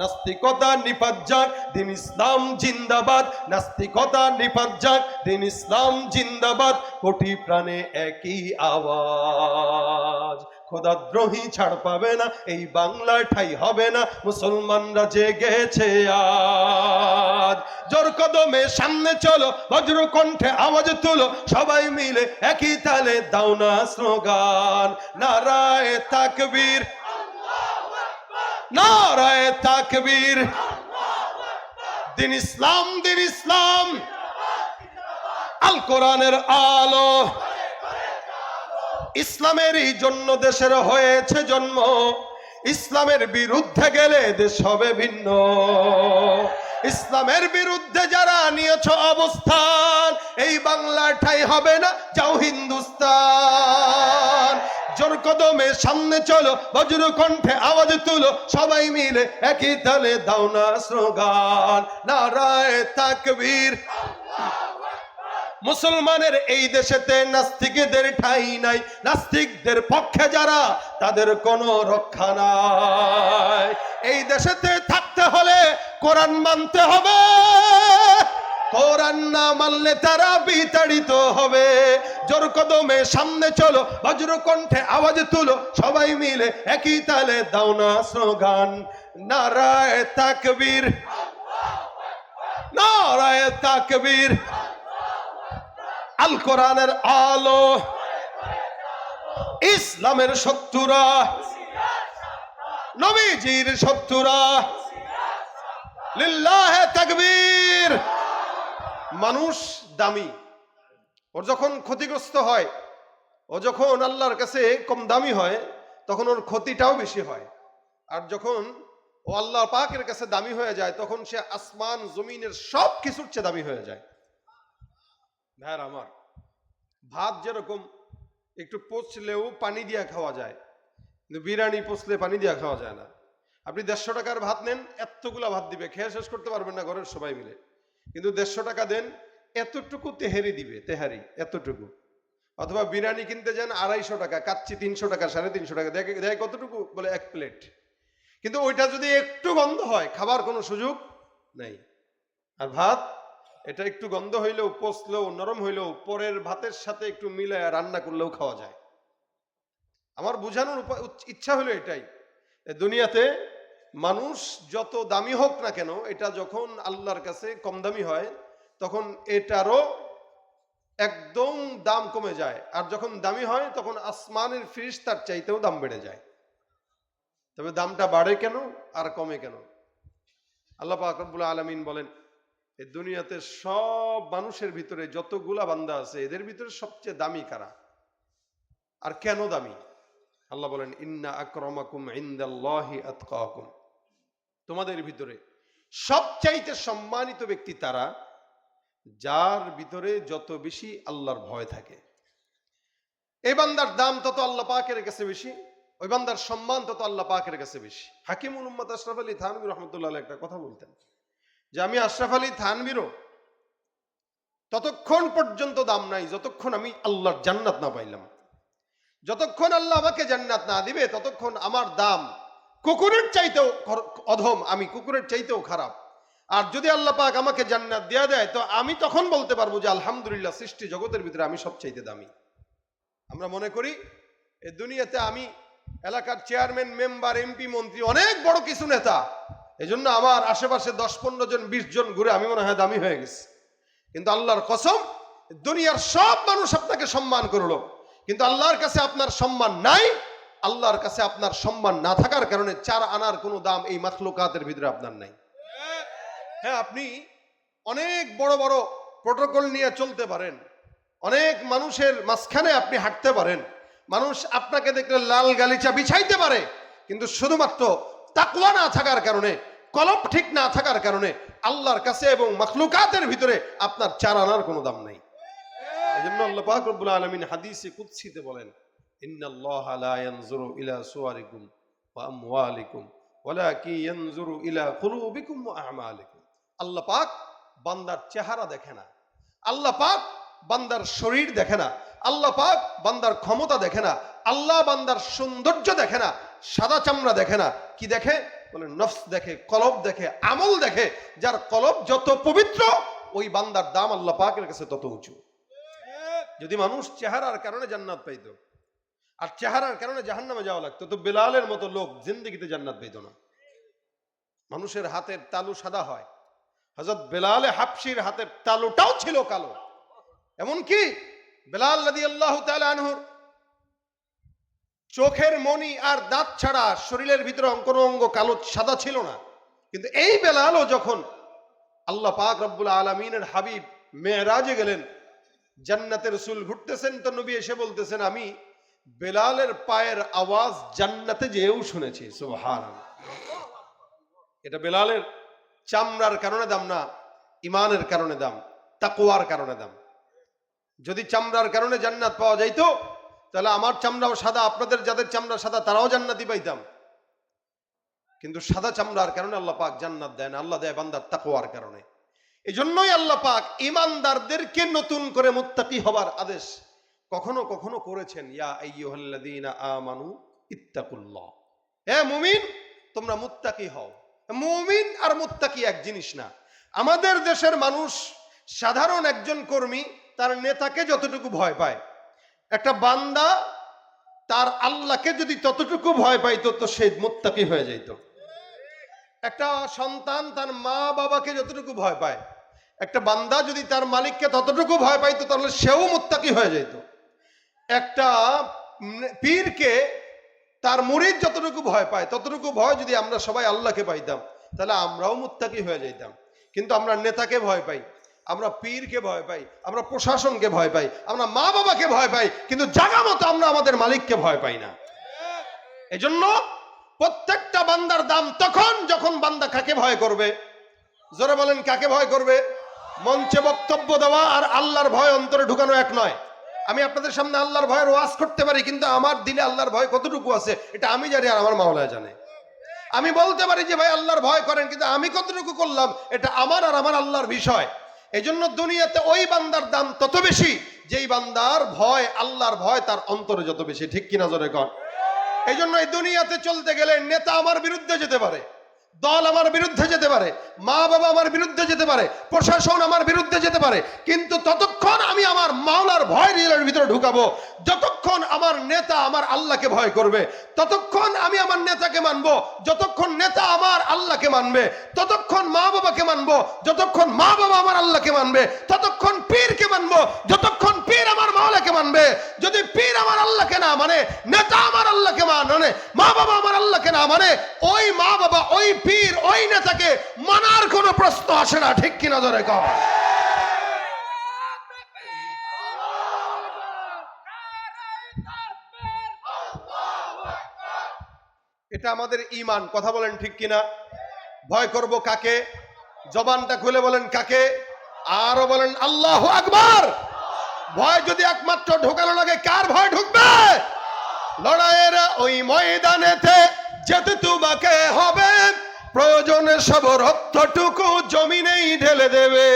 নাস্তিকতা নিপাত যাক, দিন ইসলাম জিন্দাবাদ। নাস্তিকতা নিপাত যাক, দিন ইসলাম জিন্দাবাদ। কোটি প্রাণে একই আওয়াজ, খোদাদ্রোহী ছাড় পাবে না, এই বাংলায় ঠাই হবে না। মুসলমানরা জেগেছে আজ, জোর কদমে সামনে চলো, বজ্র কণ্ঠে আওয়াজ তুলো, সবাই মিলে একই তালে দাও না স্লোগান। নারায়ে তাকবীর, নারায়ে তাকবীর। দিন ইসলাম, দিন ইসলাম, আল কোরআনের আলো। ইসলামেরই জন্য দেশের হয়েছে জন্ম, ইসলামের বিরুদ্ধে গেলে দেশ হবে ভিন্ন। ইসলামের বিরুদ্ধে যারা নিয়েছ অবস্থান, এই বাংলার ঠাই হবে না, যাও হিন্দুস্তান। জোর কদমে সামনে চলো, বজ্র কণ্ঠে আওয়াজ তুলো, সবাই মিলে একই তালে দাও না স্লোগান। নারায়ে তাকবীর। মুসলমানের এই দেশেতে নাস্তিকদের ঠাই নাই, নাস্তিকদের পক্ষে যারা তাদের কোনো রক্ষা নাই। এই দেশেতে থাকতে হলে কোরআন মানতে হবে, কোরআন না মানলে তারা বিতাড়িত হবে। জোর কদমে সামনে চলো, বজ্র কণ্ঠে আওয়াজ তুলো, সবাই মিলে একই তালে দাও না স্লোগান। নারায়ে তাকবীর, নারায়ে তাকবীর। আল কোরআনের আলো, ইসলামের শত্রুরা, নবীজির শত্রুরা, লিল্লাহে তাকবীর। মানুষ দামি, ওর যখন ক্ষতিগ্রস্ত হয়, ও যখন আল্লাহর কাছে কম দামি হয়, তখন ওর ক্ষতিটাও বেশি হয়। আর যখন ও আল্লাহ পাকের কাছে দামি হয়ে যায়, তখন সে আসমান জমিনের সব কিছুর চেয়ে দামি হয়ে যায়। ভাইয়ার আমার, ভাত যেরকম একটু পচলেও পানি দিয়া খাওয়া যায়, কিন্তু বিরিয়ানি পচলে পানি দিয়া খাওয়া যায় না। আপনি 150 টাকার ভাত নেন, এতগুলা ভাত দিবে, খেয়ে শেষ করতে পারবেন না ঘরের সবাই মিলে। কিন্তু 150 টাকা দেন, এতটুকু তেহারি দিবে, তেহারি এতটুকু। অথবা বিরিয়ানি কিনতে যান 250 টাকা, কাচ্চি 300 টাকা, 350 টাকা, দেখে কতটুকু, বলে 1 প্লেট। কিন্তু ওইটা যদি একটু গন্ধ হয়, খাবার কোনো সুযোগ নেই। আর ভাত, এটা একটু গন্ধ হইলেও, পচলেও, নরম হইলেও, পরের ভাতের সাথে একটু মিলে রান্না করলেও খাওয়া যায়। আমার বোঝানোর ইচ্ছা হলো এটাই, দুনিয়াতে মানুষ যত দামি হোক না কেন, এটা যখন আল্লাহর কাছে কম দামি হয়, তখন এটারও একদম দাম কমে যায়। আর যখন দামি হয়, তখন আসমানের ফিরিস্তার চাইতেও দাম বেড়ে যায়। তবে দামটা বাড়ে কেন আর কমে কেন? আল্লাহ পাক রব্বুল আলামিন বলেন, এই দুনিয়াতে সব মানুষের ভিতরে যতগুলা বান্দা আছে, এদের ভিতরে সবচেয়ে দামি কারা আর কেন দামি? আল্লাহ বলেন, ইন্না আকরামাকুম ইনদাল্লাহি আতকাকুম। তোমাদের ভিতরে সবচাইতে সম্মানিত ব্যক্তি তারা, যার ভিতরে যত বেশি আল্লাহর ভয় থাকে। এই বান্দার দাম তত আল্লাহ পাকের কাছে বেশি, ওই বান্দার সম্মান তত আল্লাহ পাকের কাছে বেশি। হাকিমুল উম্মাত আশরাফ আলী থানভী রাহমাতুল্লাহ আলাইহি একটা কথা বলতেন, যে আমি আশরাফ আলী থানভীরও ততক্ষণ পর্যন্ত দাম নাই যতক্ষণ আমি আল্লাহর জান্নাত না পাইলাম। যতক্ষণ আল্লাহ আমাকে জান্নাত না দিবে, ততক্ষণ আমার দাম কুকুরের চাইতেও অধম, আমি কুকুরের চাইতেও খারাপ। আর যদি আল্লাহ পাক আমাকে জান্নাত দেয়া দেয়, তো আমি তখন বলতে পারবো যে আলহামদুলিল্লাহ, সৃষ্টি জগতের ভিতরে আমি সবচাইতে দামি। আমরা মনে করি এই দুনিয়াতে আমি এলাকার চেয়ারম্যান, মেম্বার, এমপি, মন্ত্রী, অনেক বড় কিছু নেতা, এজন্য আমার আশেপাশে 10-15 জন 20 জন ঘুরে আমি মনে হয় দামি হয়ে গেছি। কিন্তু আল্লাহর কসম, দুনিয়ার সব মানুষ আপনাকে সম্মান করলো, কিন্তু আল্লাহর কাছে আপনার সম্মান নাই। আল্লাহর কাছে আপনার সম্মান না থাকার কারণে 4 আনার কোনো দাম এই মাখলুকাতের ভিতরে আপনার নাই। হ্যাঁ, আপনি অনেক বড় বড় প্রোটোকল নিয়ে চলতে পারেন, অনেক মানুষের মাঝখানে আপনি হাঁটতে পারেন, মানুষ আপনাকে দেখলে লাল গালিচা বিছাইতে পারে, কিন্তু শুধুমাত্র তাকওয়া না থাকার কারণে, কলব ঠিক না থাকার কারণে আল্লাহর কাছে এবং মাখলুকাতের ভিতরে আপনার 4 আনার কোনো দাম নাই। এজন্য আল্লাহ পাক রব্বুল আলামিন হাদিসে কুদসিতে বলেন, ইন্নাল্লাহা লা ইয়ানজুরু ইলা সুওয়ারিকুম ওয়া আমওয়ালিকুম ওয়ালাকিন ইয়ানজুরু ইলা কুলুবিকুম ওয়া আমালিকুম। আল্লাহ পাক বান্দার চেহারা দেখে না, আল্লাহ পাক বান্দার শরীর দেখে না, আল্লাহ পাক বান্দার ক্ষমতা দেখে না, আল্লাহ বান্দার সৌন্দর্য দেখে না, সাদা চামড়া দেখে না। কি দেখে? বলে নফস দেখে, কলব দেখে, আমল দেখে। যার কলব যত পবিত্র ওই বান্দার দাম আল্লাহ পাকের কাছে তত উঁচু। যদি মানুষ চেহারার কারণে জান্নাত পাইতো আর চেহারার কারণে জাহান্নামে যাওয়া লাগতো, তো বেলালের মতো লোক জিন্দেগিতে জান্নাত পাইতো না। মানুষের হাতের তালু সাদা হয়, হযরত বেলালে হাবশির হাতের তালুটাও ছিল কালো। এমনকি বেলাল রাদিয়াল্লাহু তাআলা আনহুর চোখের মণি আর দাঁত ছাড়া শরীরের ভিতরে কোনো অঙ্গ কালো সাদা ছিল না। কিন্তু এই বেলালও যখন আল্লাহ পাক রব্বুল আলামিনের হাবিব মেরাজে গেলেন, জান্নাতের রাসূল ঘুরতেছেন, তো নবী এসে বলতেছেন আমি বেলালের পায়ের আওয়াজ জান্নাতে যেও শুনেছি। সুবহানাল্লাহ। এটা বেলালের চামড়ার কারণে দাম না, ইমানের কারণে দাম, তাকওয়ার কারণে দাম। যদি চামড়ার কারণে জান্নাত পাওয়া যাইতো তাহলে আমার চামড়াও সাদা, আপনাদের যাদের চামড়া সাদা তারাও জান্নাতি পাইতাম। কিন্তু সাদা চামড়ার কারণে আল্লাহ পাক জান্নাত দেন, আল্লাহ দেয় বান্দার তাকওয়ার কারণে। এই জন্যই আল্লাহ পাক ইমানদারদেরকে নতুন করে মুত্তাকি হবার আদেশ কখনো কখনো করেছেন, ইয়া আইয়ুহাল্লাযীনা আমানু ইত্তাকুল্লাহ, হে মুমিন তোমরা মুত্তাকি হও। মুমিন আর মুত্তাকি এক জিনিস না। আমাদের দেশের মানুষ সাধারণ একজন কর্মী তার নেতাকে যতটুকু ভয় পায়, একটা বান্দা তার আল্লাহকে যদি ততটুকু ভয় পাইতো তো সে মুত্তাকি হয়ে যাইত। একটা সন্তান তার মা বাবাকে যতটুকু ভয় পায়, একটা বান্দা যদি তার মালিককে ততটুকু ভয় পাইতো তাহলে সেও মুত্তাকি হয়ে যাইত। একটা পীরকে তার মুরিদ যতটুকু ভয় পায় ততটুকু ভয় যদি আমরা সবাই আল্লাহকে পাইতাম তাহলে আমরাও মুত্তাকি হয়ে যাইতাম। কিন্তু আমরা নেতাকে ভয় পাই, আমরা পীরকে ভয় পাই, আমরা প্রশাসনকে ভয় পাই, আমরা মা বাবাকে ভয় পাই, কিন্তু জায়গা মতো আমরা আমাদের মালিককে ভয় পাই না। এজন্য প্রত্যেকটা বান্দার দাম তখন যখন বান্দা কাকে ভয় করবে। জোরে বলেন কাকে ভয় করবে? মঞ্চে বক্তব্য দেওয়া আর আল্লাহর ভয় অন্তরে ঢুকানো এক নয়। আমি আপনাদের সামনে আল্লাহর ভয়ের ওয়াজ করতে পারি, কিন্তু আমার দিলে আল্লাহর ভয় কতটুকু আছে এটা আমি জানি আর আমার মাওলা জানে। আমি বলতে পারি যে ভাই আল্লাহর ভয় করেন, কিন্তু আমি কতটুকু করলাম এটা আমার আর আমার আল্লাহর বিষয়। এই জন্য দুনিয়াতে ওই বান্দার দাম তত বেশি যেই বান্দার ভয়, আল্লাহর ভয় তার অন্তরে যত বেশি। ঠিক কিনা জোরে কর? এই জন্য এই দুনিয়াতে চলতে গেলে নেতা আমার বিরুদ্ধে যেতে পারে, দল আমার বিরুদ্ধে যেতে পারে, মা বাবা আমার বিরুদ্ধে যেতে পারে, প্রশাসন আমার বিরুদ্ধে যেতে পারে, কিন্তু ততক্ষণ আমি আমার মাওলার ভয় রিয়েলের ভিতরে ঢুকাবো। যতক্ষণ আমার নেতা আমার আল্লাহকে ভয় করবে ততক্ষণ আমি আমার নেতাকে মানবো, যতক্ষণ নেতা আমার আল্লাহকে মানবে ততক্ষণ মা বাবাকে মানবো, যতক্ষণ মা বাবা আমার আল্লাহকে মানবে ততক্ষণ পীরকে মানবো, যতক্ষণ পীর আমার মাওলাকে মানবে। যদি পীর আমার আল্লাহকে না মানে, নেতা আমার আল্লাহকে মানে, মা বাবা আমার আল্লাহকে না মানে, ওই মা বাবা, ওই পীর, ওই নেতাকে মানার কোনো প্রশ্ন আসে না। ঠিক কিনা জোরে কর? এটা আমাদের ঈমান। কথা বলেন ঠিক কিনা? ভয় করব কাকে? জবানটা খুলে বলেন কাকে? আরো বলেন আল্লাহু আকবার। ভয় যদি একমাত্র ঢোকানো লাগে কার ভয় ঢুকবে? লড়াইয়ের ওই ময়দানেতে যেতে তোমাকে হবে, প্রয়োজনে সব রক্তটুকু জমিনেই ঢেলে দেবে।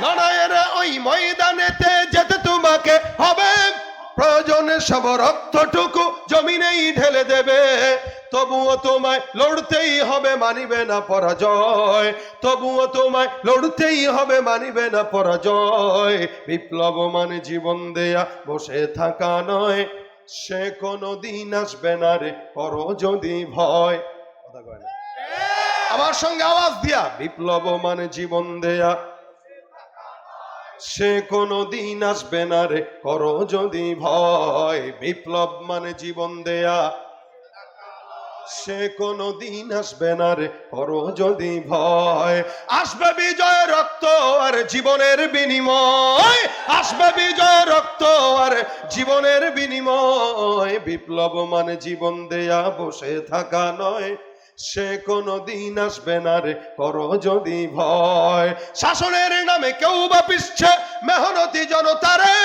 লড়াইয়ের ওই ময়দানেতে যেতে তোমাকে হবে, প্রয়োজনে সব রক্তটুকু জমিনেই ঢেলে দেবে। তবুও তোমায় লড়তেই হবে, মানিবে না পরাজয়। তবুও তোমায় লড়তেই হবে, মানিবে না পরাজয়। বিপ্লব মানে জীবন দেয়া বসে থাকা নয়, সে কোনো দিন আসবে না রে করো যদি ভয়। কথা কয় না? আমার সঙ্গে আওয়াজ দিয়া, বিপ্লব মানে জীবন দেয়া, সে কোনো দিন আসবে না রে করো যদি ভয়। বিপ্লব মানে জীবন দেয়া, সে কোনো দিন আসবে না রে করো যদি ভয়। আসবে বিজয় রক্ত আর জীবনের বিনিময়, আসবে বিজয় রক্ত আর জীবনের বিনিময়। বিপ্লব মানে জীবন দেয়া বসে থাকা নয়, সে কোনো দিন আসবে না রে করো যদি ভয়। শাসনের নামে কেউ বা পিছছে মেহনতি জনতারে,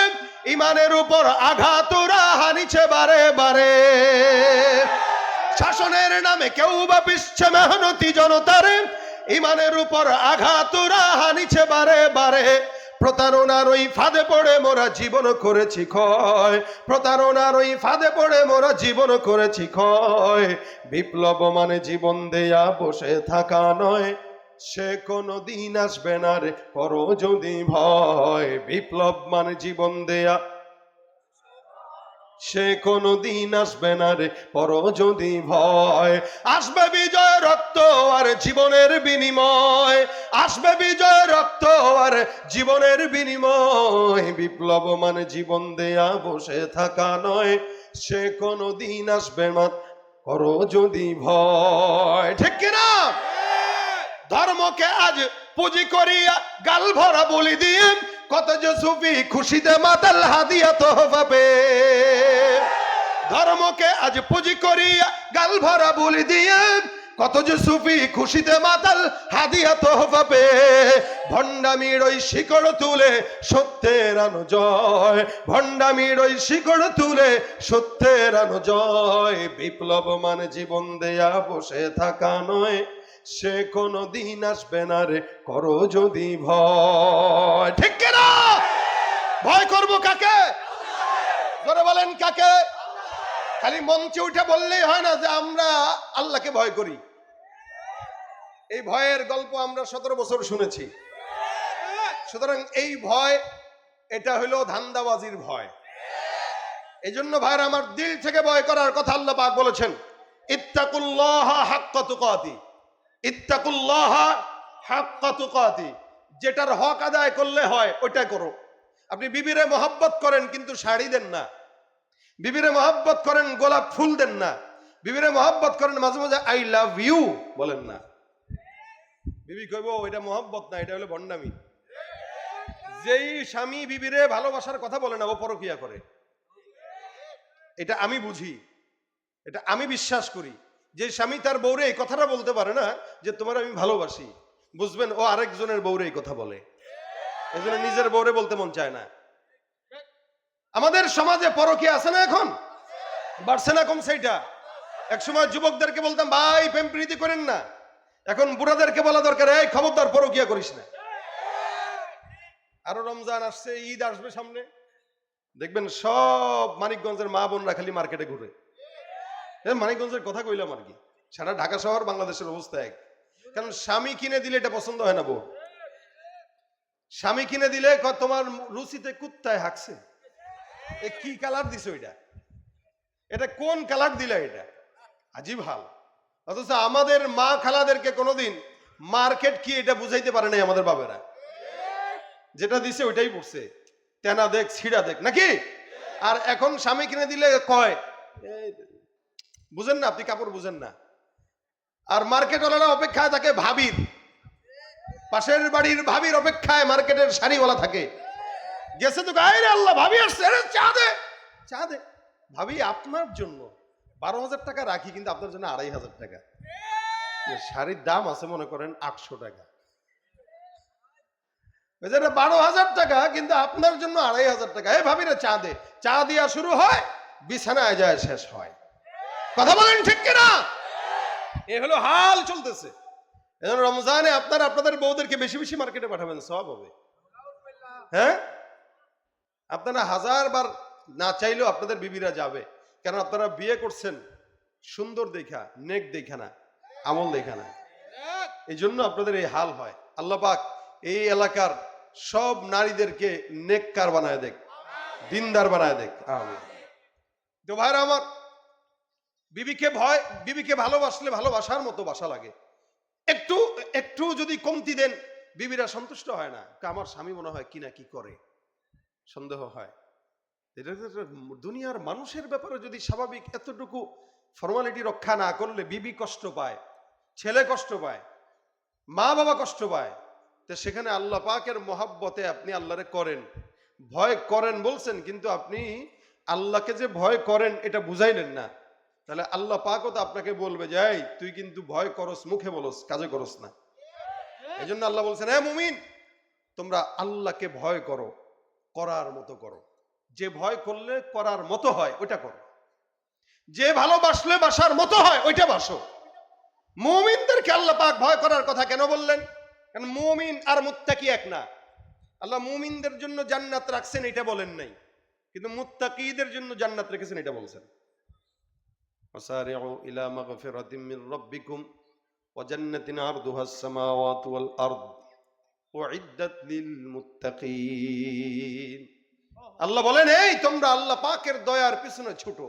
ইমানের উপর আঘাত ওরা হানিছে বারে বারে। শাসনের নামে কেউ বা পিছছে মেহনতি জনতারে, ইমানের উপর আঘাত ওরা হানিছে বারে বারে। প্রতারণার ওই ফাঁদে পড়ে মোরা জীবন করেছি ক্ষয়, প্রতারণার ওই ফাঁদে পড়ে মোরা জীবন করেছি ক্ষয়। বিপ্লব মানে জীবন দেয়া বসে থাকা নয়, সে কোনো দিন আসবে না রে করো যদি ভয়। বিপ্লব মানে জীবন দেয়া, সে কোনো দিন আসবে না রে করো যদি ভয়। আসবে বিজয় রক্ত আর জীবনের বিনিময়, আসবে বিজয় রক্ত আর জীবনের বিনিময়। বিপ্লব মানে জীবন দেয়া বসে থাকা নয়, সে কোনো দিন আসবে না করো যদি ভয়। ঠিক কিনা? ধর্মকে আজ পুঁজি করিয়া গাল ভরা বলি দিয়ে কত যে সুফি খুশিতে মাতাল হাদিয়া তো পাবে। ধর্মকে আজ পুঁজি করিয়া গাল ভরা বলি দিয়ে কত যে সুফি খুশিতে মাতাল হাদিয়া তো পাবে। ভণ্ডামির ওই শিকড় তুলে সত্যের আনো জয়, ভণ্ডামির ওই শিকড় তুলে সত্যের আনো জয়। বিপ্লব মানে জীবন দেয়া বসে থাকা নয়, সে কোনো দিন আসবে না রে করো যদি ভয়। ঠিক কিনা? ভয় করবো কাকে? জোরে বলেন কাকে? খালি মঞ্চে উঠে বললেই হয় না যে আমরা আল্লাহকে ভয় করি। এই ভয়ের গল্প আমরা 17 বছর শুনেছি। সুতরাং এই ভয়, এটা হলো ধান্দাবাজির ভয়। এই জন্য ভাইরা আমার, দিল থেকে ভয় করার কথা আল্লাহ পাক বলেছেন, ইত্তাকুল্লাহ হাক্কা তুকাতি, ইত্তাকুল্লাহ হাক্কা তুকাতি। যেটার হক আদায় করলে হয় ওইটা করো। আপনি বিবিরে মহব্বত করেন কিন্তু শাড়ি দেন না, বিবিরে মহব্বত করেন গোলাপ ফুল দেন না, বিবিরে মহব্বত করেন মাঝে মাঝে আই লাভ ইউ বলেন না। বিবি কইব এটা মহব্বত না, এটা হলো ভণ্ডামি। যেই স্বামী বিবিরে ভালোবাসার কথা বলে না ও পরকিয়া করে। এটা আমি বুঝি, এটা আমি বিশ্বাস করি। যে স্বামী তার বউরে এই কথাটা বলতে পারে না যে তোমার আমি ভালোবাসি, বুঝবেন ও আরেকজনের বউরে এই কথা বলে। এই জন্য নিজের বউরে বলতে মন চায় না। আমাদের সমাজে পরকিয়া আছে না, এখন বাড়ছে না কমছে? এটা একসময় যুবকদেরকে বলতাম ভাই প্রেম প্রীতি করেন না, এখন বুড়াদেরকে বলা দরকার এই খবরদার পরকিয়া করিস না। আরো রমজান আসছে, ঈদ আসবে সামনে, দেখবেন সব মানিকগঞ্জের মা বোনরা খালি মার্কেটে ঘুরে। মানিকগঞ্জের কথা কইলাম আর কি, সারা ঢাকা শহর বাংলাদেশের অবস্থা এক। কারণ স্বামী কিনে দিলে এটা পছন্দ হয় না বউ, স্বামী কিনে দিলে তোমার রুচিতে কুত্তায় হাঁকছে, এ কি কালার দিছো, এটা এটা কোন কালার দিলা, এটা আজীব হাল। অথচ আমাদের মা খালাদেরকে কোনোদিন মার্কেট কি এটা বুঝাইতে পারে নাই আমাদের বাবেরা। যেটা দিছে ওইটাই পড়ছে, তেনা দেখ ছিড়া দেখ নাকি। আর এখন স্বামী কিনে দিলে কয় বুঝেন না, আপনি কাপড় বুঝেন না। আর মার্কেটওয়ালারা অপেক্ষায় থাকে ভাবির, পাশের বাড়ির ভাবির অপেক্ষায় মার্কেটের শাড়িওয়ালা থাকে। গেছে তো গায়ে আল্লাহ ভাবি আসছে, চা দে চা দে। ভাবি আপনার জন্য 12,000 টাকা রাখি, কিন্তু আপনার জন্য 2,500 টাকা। শাড়ির দাম আছে মনে করেন 800 টাকা, 12,000 টাকা, কিন্তু আপনার জন্য 2,500 টাকা। এই ভাবিরে চা দে, চা দিয়া শুরু হয়, বিছানায় যায় শেষ হয়। কথা বলেন ঠিক কিনা? এ হলো হাল চলতেছে। এজন্য রমজানে আপনারা আপনাদের বউদেরকে বেশি বেশি মার্কেটে পাঠাবেন, সওয়াব হবে। হ্যাঁ, আপনারা 1000 বার না চাইলেও আপনাদের বিবিরা যাবে, কারণ আপনারা বিয়ে করছেন সুন্দর দেখা, নেক দেখা না, আমল দেখা না। এই জন্য আপনাদের এই হাল হয়। আল্লাহ পাক এই এলাকার সব নারীদেরকে নেককার বানায় দেখ, দিনদার বানায় দেখ। আমিন। তো ভাইরা আমার, বিবিকে ভালোবাসলে ভালোবাসার মতো বাসা লাগে। একটু একটু যদি কমতি দেন, বিবিরা সন্তুষ্ট হয় না, আমার স্বামী মনে হয় কি না কি করে, সন্দেহ হয়। এটা দুনিয়ার মানুষের ব্যাপারে যদি স্বাভাবিক এতটুকু ফর্মালিটি রক্ষা না করলে বিবি কষ্ট পায়, ছেলে কষ্ট পায়, মা বাবা কষ্ট পায়, তো সেখানে আল্লাহ পাকের মহাব্বতে আপনি আল্লাহরে করেন, ভয় করেন বলছেন, কিন্তু আপনি আল্লাহকে যে ভয় করেন এটা বুঝাইলেন না। তাহলে আল্লাহ পাকও তো আপনাকে বলবে যে এই তুই কিন্তু ভয় করস, মুখে বলস, কাজে করস না। এই জন্য আল্লাহ বলছেন, হ্যাঁ মুমিন, তোমরা আল্লাহকে ভয় করো, করার মতো করো। যে ভয় করলে করার মতো হয় ওইটা করো, যে ভালোবাসলে বাসার মতো হয় ওইটা বাসো। মুমিনদেরকে আল্লাহ পাক ভয় করার কথা কেন বললেন? কারণ মুমিন আর মুত্তাকি এক না। আল্লাহ মুমিনদের জন্য জান্নাত রাখছেন এটা বলেন নাই, কিন্তু মুত্তাকিদের জন্য জান্নাত রেখেছেন এটা বলছেন। ওয়াসারিউ ইলা মাগফিরাতিম মির রাব্বিকুম ওয়া জান্নাতিন আরদুহাস সামাওয়াতু ওয়াল আরদ উইদ্দাত লিল মুত্তাকিন। আল্লাহ বলেন, এই তোমরা আল্লাহ পাকের দয়ার পিছনে ছুটো,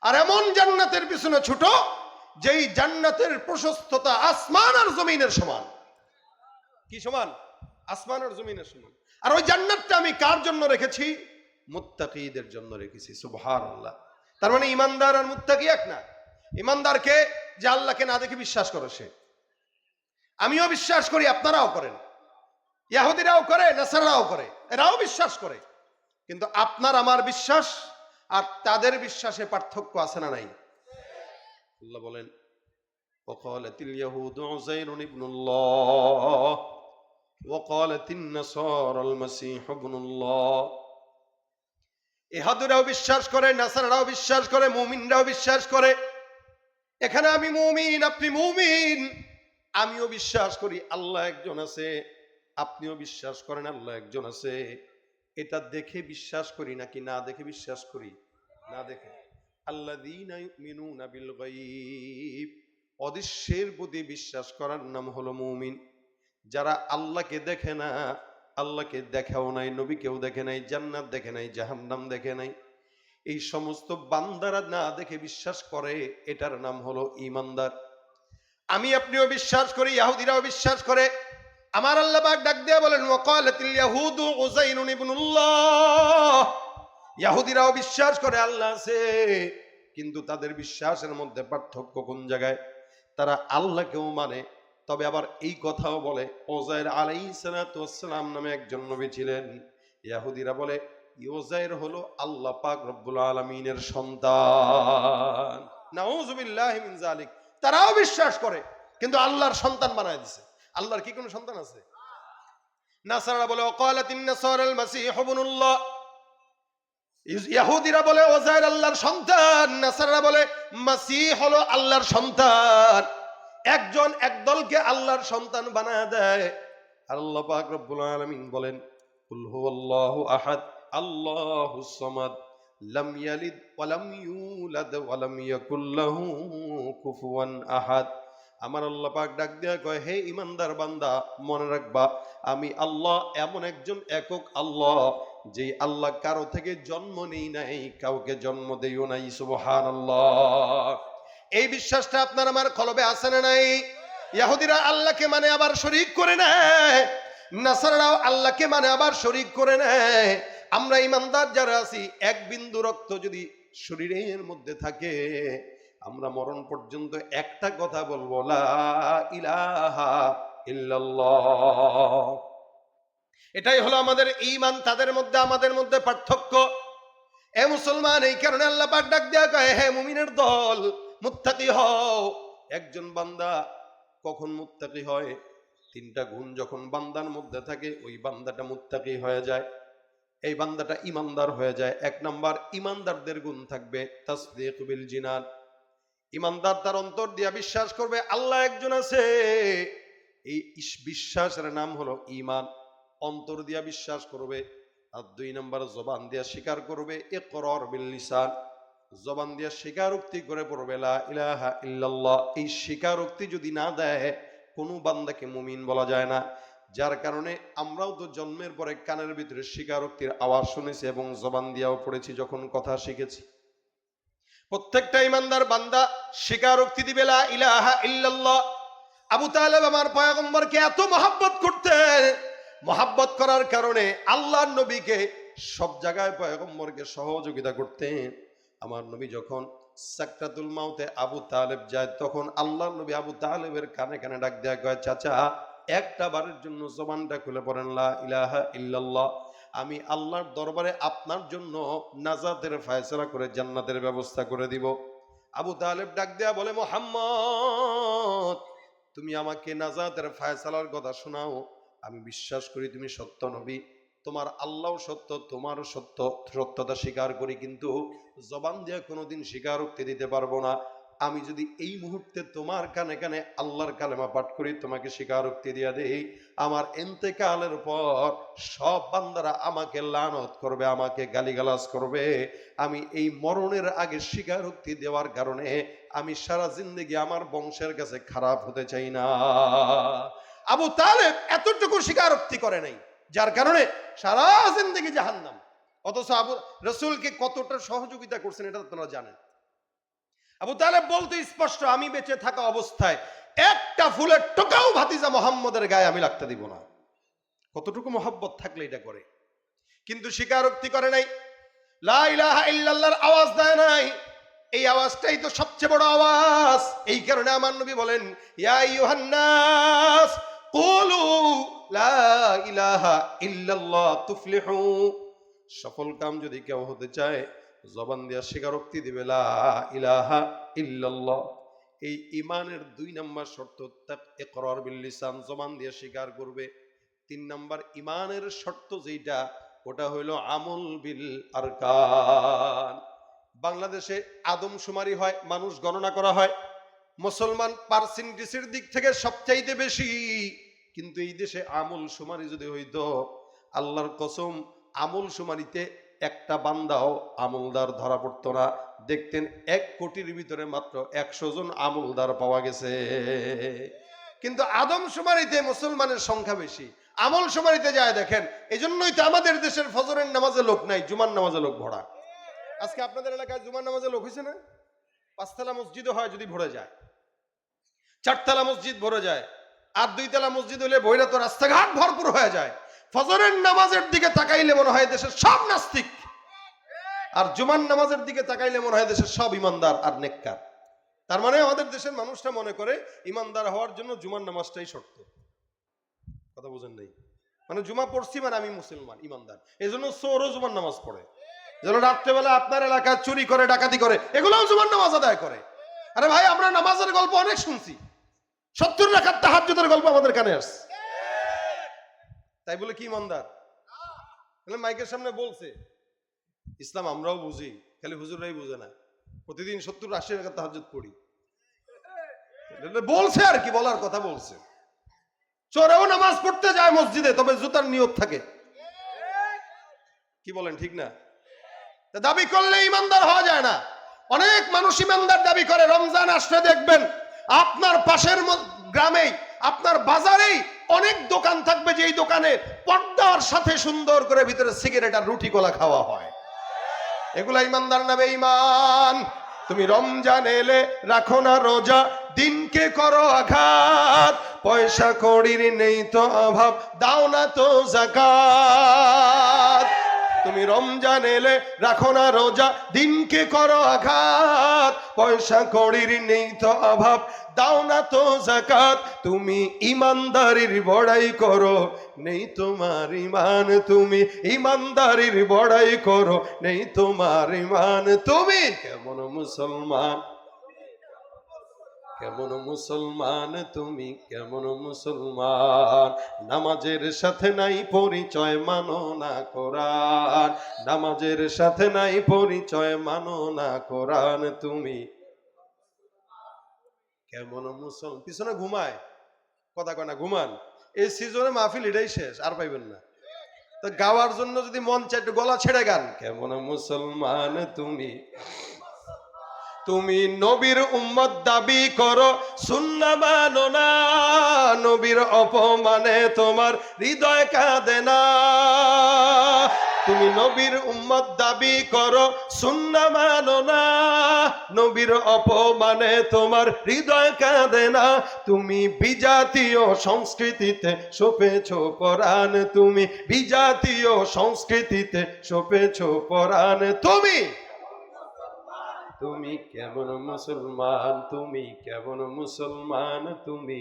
আর এমন জান্নাতের পিছনে ছুটো যেই জান্নাতের প্রশস্ততা আসমান আর জমিনের সমান। কি সমান? আসমান আর জমিনের সমান। আর ওই জান্নাতটা আমি কার জন্য রেখেছি? মুত্তাকিদের জন্য রেখেছি। সুবহানাল্লাহ। তার মানে ইমানদার আর মুত্তাকি এক না। ইমানদারকে যে আল্লাহকে না দেখে বিশ্বাস করে সে, আমিও বিশ্বাস করি, আপনারাও করেন, ইহুদিরাও করে, নাসারাও করে, এরাও বিশ্বাস করে, কিন্তু আপনার আমার বিশ্বাস আর তাদের বিশ্বাসে পার্থক্য আছে না নাই? আল্লাহ বলেন, ওয়াকালাতিল ইয়াহুদু উযাইরুন ইবনুল্লাহ ওয়াকালাতিন নাসারাল মাসীহ ইবনুল্লাহ। ইহুদিরাও বিশ্বাস করে, নাসারাও বিশ্বাস করে, মুমিনরাও বিশ্বাস করে। এখানে আমি মুমিন, আপনি মুমিন, আমিও বিশ্বাস করি আল্লাহ একজন আছে, আপনিও বিশ্বাস করেন আল্লাহ একজন আছে। এটা দেখে বিশ্বাস করি নাকি না দেখে বিশ্বাস করি? না দেখে। আল্লাযীনা ইউমিনুনা বিল গায়ব, অদৃশ্যের প্রতি বিশ্বাস করার নাম হলো মুমিন। যারা আল্লাহকে দেখে না, আল্লাহকে দেখাও নাই, নবীকেও দেখে নাই, জান্নাত দেখে নাই, জাহান্নাম দেখে নাই, এই সমস্ত বান্দারা না দেখে বিশ্বাস করে, এটার নাম হলো ঈমানদার। আমি আপনিও বিশ্বাস করি, ইহুদিরাও বিশ্বাস করে। আমার আল্লাহ পাক ডাক দিয়ে বলেন, ওয়াকালাতিল ইয়াহুদু উযাইরুন ইবনুল্লাহ। ইহুদিরাও বিশ্বাস করে আল্লাহ আছে, কিন্তু তাদের বিশ্বাসের মধ্যে পার্থক্য কোন জায়গায়? তারা আল্লাহকেও মানে, তবে আবার এই কথাও বলে উযাইর আলাইহিস সালাতু ওয়াস সালাম নামে একজন নবী ছিলেন। ইহুদিরা বলে উযাইর হলো আল্লাহ পাক রব্বুল আলামিনের সন্তান। নাউযুবিল্লাহি মিন যালিক। তারাও বিশ্বাস করে, কিন্তু আল্লাহর সন্তান বানায় দিছে। আল্লাহর কি কোনো সন্তান আছে? নাসারা বলে ওয়াকালাতিন নাসারাল মাসীহ ইবনুল্লাহ। ইহুদিরা বলে উযাইর আল্লাহর সন্তান, নাসারা বলে মাসীহ হলো আল্লাহর সন্তান। একজন একদলকে আল্লাহর সন্তান বানায় দেয়। আর আল্লাহ পাক রব্বুল আলামিন বলেন, কুল হুয়াল্লাহু আহাদ আল্লাহুস সামাদ লাম ইয়ালিদ ওয়া লাম ইউলাদ ওয়া লাম ইয়াকুল লাহু কুফুয়ান আহাদ। আমার আল্লাহ পাক ডাক দিয়া কয়, হে ইমানদার বান্দা, মনে রাখবা আমি আল্লাহ এমন একজন একক আল্লাহ, যে আল্লাহ কারো থেকে জন্ম নেই নাই, কাউকে জন্ম দেইও নাই। সুবহানাল্লাহ। এই বিশ্বাসটা আপনার আমার কলবে আছে না নাই? ইহুদিরা আল্লাহকে মানে আবার শরীক করে নেয়, নাসারাও আল্লাহকে মানে আবার শরীক করে নেয়। আমরা ইমানদার যারা আছি, এক বিন্দু রক্ত যদি শরীরের মধ্যে থাকে, আমরা মরণ পর্যন্ত একটা কথা বলবো, লা ইলাহা ইল্লাল্লাহ। এটাই হলো আমাদের ঈমান। তাদের মধ্যে আমাদের মধ্যে পার্থক্য। এ মুসলমান, এই কারণে আল্লাহ পাক ডাক দেয়া কয়, হে মুমিনের দল, মুত্তাকি হও। একজন বান্দা কখন মুত্তাকি হয়? তিনটা গুণ যখন বান্দার মধ্যে থাকে, ওই বান্দাটা মুত্তাকি হয়ে যায়, এই বান্দাটা ইমানদার হয়ে যায়। এক নাম্বার, ইমানদারদের গুণ থাকবে তাসদীক বিল জিনান। ইমানদার তার অন্তর দিয়া বিশ্বাস করবে আল্লাহ একজন আছে, এই বিশ্বাসের নাম হলো ঈমান। অন্তর দিয়া বিশ্বাস করবে। আর দুই নাম্বার, জবান দিয়া স্বীকার করবে, ইকরার বিল লিসান, জবান দিয়া স্বীকারোক্তি করে পড়বে লা ইলাহা ইল্লাল্লাহ। এই স্বীকারোক্তি যদি না দেয়, কোনো বান্দাকে মুমিন বলা যায় না। যার কারণে আমরাও তো জন্মের পরে কানের ভিতরে স্বীকারোক্তির আওয়াজ শুনেছি এবং জবান দিয়াও পড়েছি যখন কথা শিখেছি। প্রত্যেকটা ইমানদার বান্দা স্বীকারোক্তি দিবে লা ইলাহা ইল্লাল্লাহ। আবু তালেব আমার পয়গম্বরকে এত মহব্বত করতেন, মহব্বত করার কারণে আল্লাহর নবীকে সব জায়গায় পয়গম্বরকে সহযোগিতা করতেন। আমার নবী যখন সাকরাতুল মাউতে আবু তালেব যায়, তখন আল্লাহর নবী আবু তালেবের কানে কানে ডাক দেয়া কয়, চাচা একটা বারের জন্য জবানটা খুলে পড়েন লা ইলাহা ইল্লাল্লাহ, আমি আল্লাহর দরবারে আপনার জন্য নাজাতের ফয়সালা করে জান্নাতের ব্যবস্থা করে দিব। আবু তালেব ডাক দেয়া বলে, মুহাম্মদ, তুমি আমাকে নাজাতের ফয়সালার কথা শোনাও। আমি বিশ্বাস করি তুমি সত্য নবী, তোমার আল্লাহ সত্য, তোমারও সত্য, সত্যতা স্বীকার করি, কিন্তু জবান দিয়ে কোনোদিন স্বীকারোক্তি দিতে পারবো না। আমি যদি এই মুহূর্তে তোমার কানে কানে আল্লাহর কালেমা পাঠ করি, তোমাকে স্বীকারোক্তি দিয়া দেই, আমার ইন্তেকালের পর সব বান্দারা আমাকে লানত করবে, আমাকে গালিগালাজ করবে। আমি এই মরণের আগে স্বীকারোক্তি দেওয়ার কারণে আমি সারা জিন্দেগি আমার বংশের কাছে খারাপ হতে চাই না। আবু তালেব এতটুকু স্বীকারোক্তি করে নাই, যার কারণে সারা জিন্দেগি জাহান্নাম। অথচ আবু রাসূলকে কতটা সহযোগিতা করছেন এটা আপনারা জানেন। আবু তালেব বলতে স্পষ্ট, আমি বেঁচে থাকা অবস্থায় একটা ফুলের টোকাও ভাতিজা মুহাম্মদের গায়ে আমি লাগতে দিব না। কতটুকু মহব্বত থাকলে এটা করে। কিন্তু স্বীকারোক্তি করে নাই, লা ইলাহা ইল্লাল্লাহর আওয়াজ দেয় নাই। এই আওয়াজটাই তো সবচেয়ে বড় আওয়াজ। এই কারণে আমার নবী বলেন, ইয়া আইয়ুহান নাস কুলু লা ইলাহা ইল্লাল্লাহ তুফলিহু। সফল কাম যদি কেউ হতে চায়, জবান দিয়া স্বীকারোক্তি দিবে লা ইলাহা ইল্লাল্লাহ। এই ঈমানের 2 নাম্বার শর্ত ইকরার বিল লিসান, জবান দিয়ে স্বীকার করবে। 3 নাম্বার ঈমানের শর্ত যেটা, ওটা হইল আমল বিল আরকান। বাংলাদেশে আদমশুমারি হয়, মানুষ গণনা করা হয়, মুসলমান পার্সেন্টেজের দিক থেকে সবচাইতে বেশি। কিন্তু এই দেশে আমল শুমারি যদি হইতো, আল্লাহর কসম আমল শুমারিতে একটা বান্দাও আমলদার ধরা পড়তো না। দেখতেন 1 কোটির ভিতরে মাত্র 100 জন আমলদার পাওয়া গেছে। কিন্তু আদমশুমারিতে মুসলমানের সংখ্যা বেশি, আমল শুমারিতে যায় দেখেন। এই জন্যই তো আমাদের দেশের ফজরের নামাজে লোক নাই, জুমার নামাজে লোক ভরা। আজকে আপনাদের এলাকায় জুমার নামাজে লোক হয়েছে না? 5 তলা মসজিদও হয় যদি ভরে যায়, 4 তলা মসজিদ ভরে যায়, আর 2 তলা মসজিদ হলে বইরা তো রাস্তাঘাট ভরপুর হয়ে যায়। ফজরের নামাজের দিকে তাকাইলে মনে হয় দেশের সব নাস্তিক, আর জুমার নামাজের দিকে তাকাইলে মনে হয় দেশের সব ইমানদার আর নেককার। তার মানে আমাদের দেশের মানুষটা মনে করে ইমানদার হওয়ার জন্য জুমার নামাজটাই শর্ত। কথা বুঝেন নাই? মানে জুমা পড়ছি মানে আমি মুসলমান ইমানদার। এই জন্য চোরও জুমার নামাজ পড়ে, যেন রাত্রেবেলা আপনার এলাকায় চুরি করে ডাকাতি করে, এগুলোও জুমার নামাজ আদায় করে। আরে ভাই, আমরা নামাজের গল্প অনেক শুনছি, 70 রাকাত তাহাজ্জুদের গল্প আমাদের কানে আসছে। তাই বলে কি ইমানদার? মাইকের সামনে বলছে ইসলাম আমরাও বুঝি, খালি হুজুররাই বুঝে না। প্রতিদিন 70-80 রাকাত তাহাজ্জুদ পড়ি, বলছে আর কি, বলার কথা বলছে। চোরেও নামাজ পড়তে যায় মসজিদে, তবে জুতার নিয়ত থাকে। কি বলেন, ঠিক না? দাবি করলে ইমানদার হওয়া যায় না। অনেক মানুষ ইমানদার দাবি করে। রমজান আসলে দেখবেন আপনার পাশের গ্রামেই, আপনার বাজারেই অনেক দোকান থাকবে, যেই দোকানে পর্দার সাথে সুন্দর করে ভিতরে সিগারেট আর রুটি কলা খাওয়া হয়। এগুলা ইমানদার না বেঈমান? তুমি রমজান এলে রাখো না রোজা, দিনকে করো আঘাত, পয়সা কড়ির নেই তো অভাব, দাও না তো যাকাত। তুমি রমজান এলে রাখো না রোজা, দিনকে করো আঘাত, পয়সা কড়ির নেই তো অভাব, দাও না তো যাকাত। তুমি ইমানদারির বড়াই করো, নেই তোমার ইমান, তুমি ইমানদারির বড়াই করো, নেই তোমার ইমান। তুমি কেমন মুসলমান, কেমন মুসলমান, তুমি কেমন মুসলমান? নামাজের সাথে নাই পরিচয়, মানো না কোরআন, নামাজের সাথে নাই পরিচয়, মানো না কোরআন। তুমি কেমন মুসলমান? পিছনে ঘুমায়, কথা কয় না, ঘুমান। এই সিজনে মাহফিল এটাই শেষ, আর পাইবেন না। তো গাওয়ার জন্য যদি মন চায় একটু গলা ছেড়ে গান, কেমন মুসলমান তুমি, তুমি নবীর উম্মত দাবি করো, সুন্নাহ মানো না, নবীর অপমানে তোমার হৃদয় কাঁদে না। তুমি নবীর উম্মত দাবি করো, সুন্নাহ মানো না, নবীর অপমানে তোমার হৃদয় কাঁদে না। তুমি বিজাতীয় সংস্কৃতিতে সপেছো পরাণ, তুমি বিজাতীয় সংস্কৃতিতে সপেছো পরাণ। তুমি তুমি কেমন মুসলমান, তুমি কেমন মুসলমান? তুমি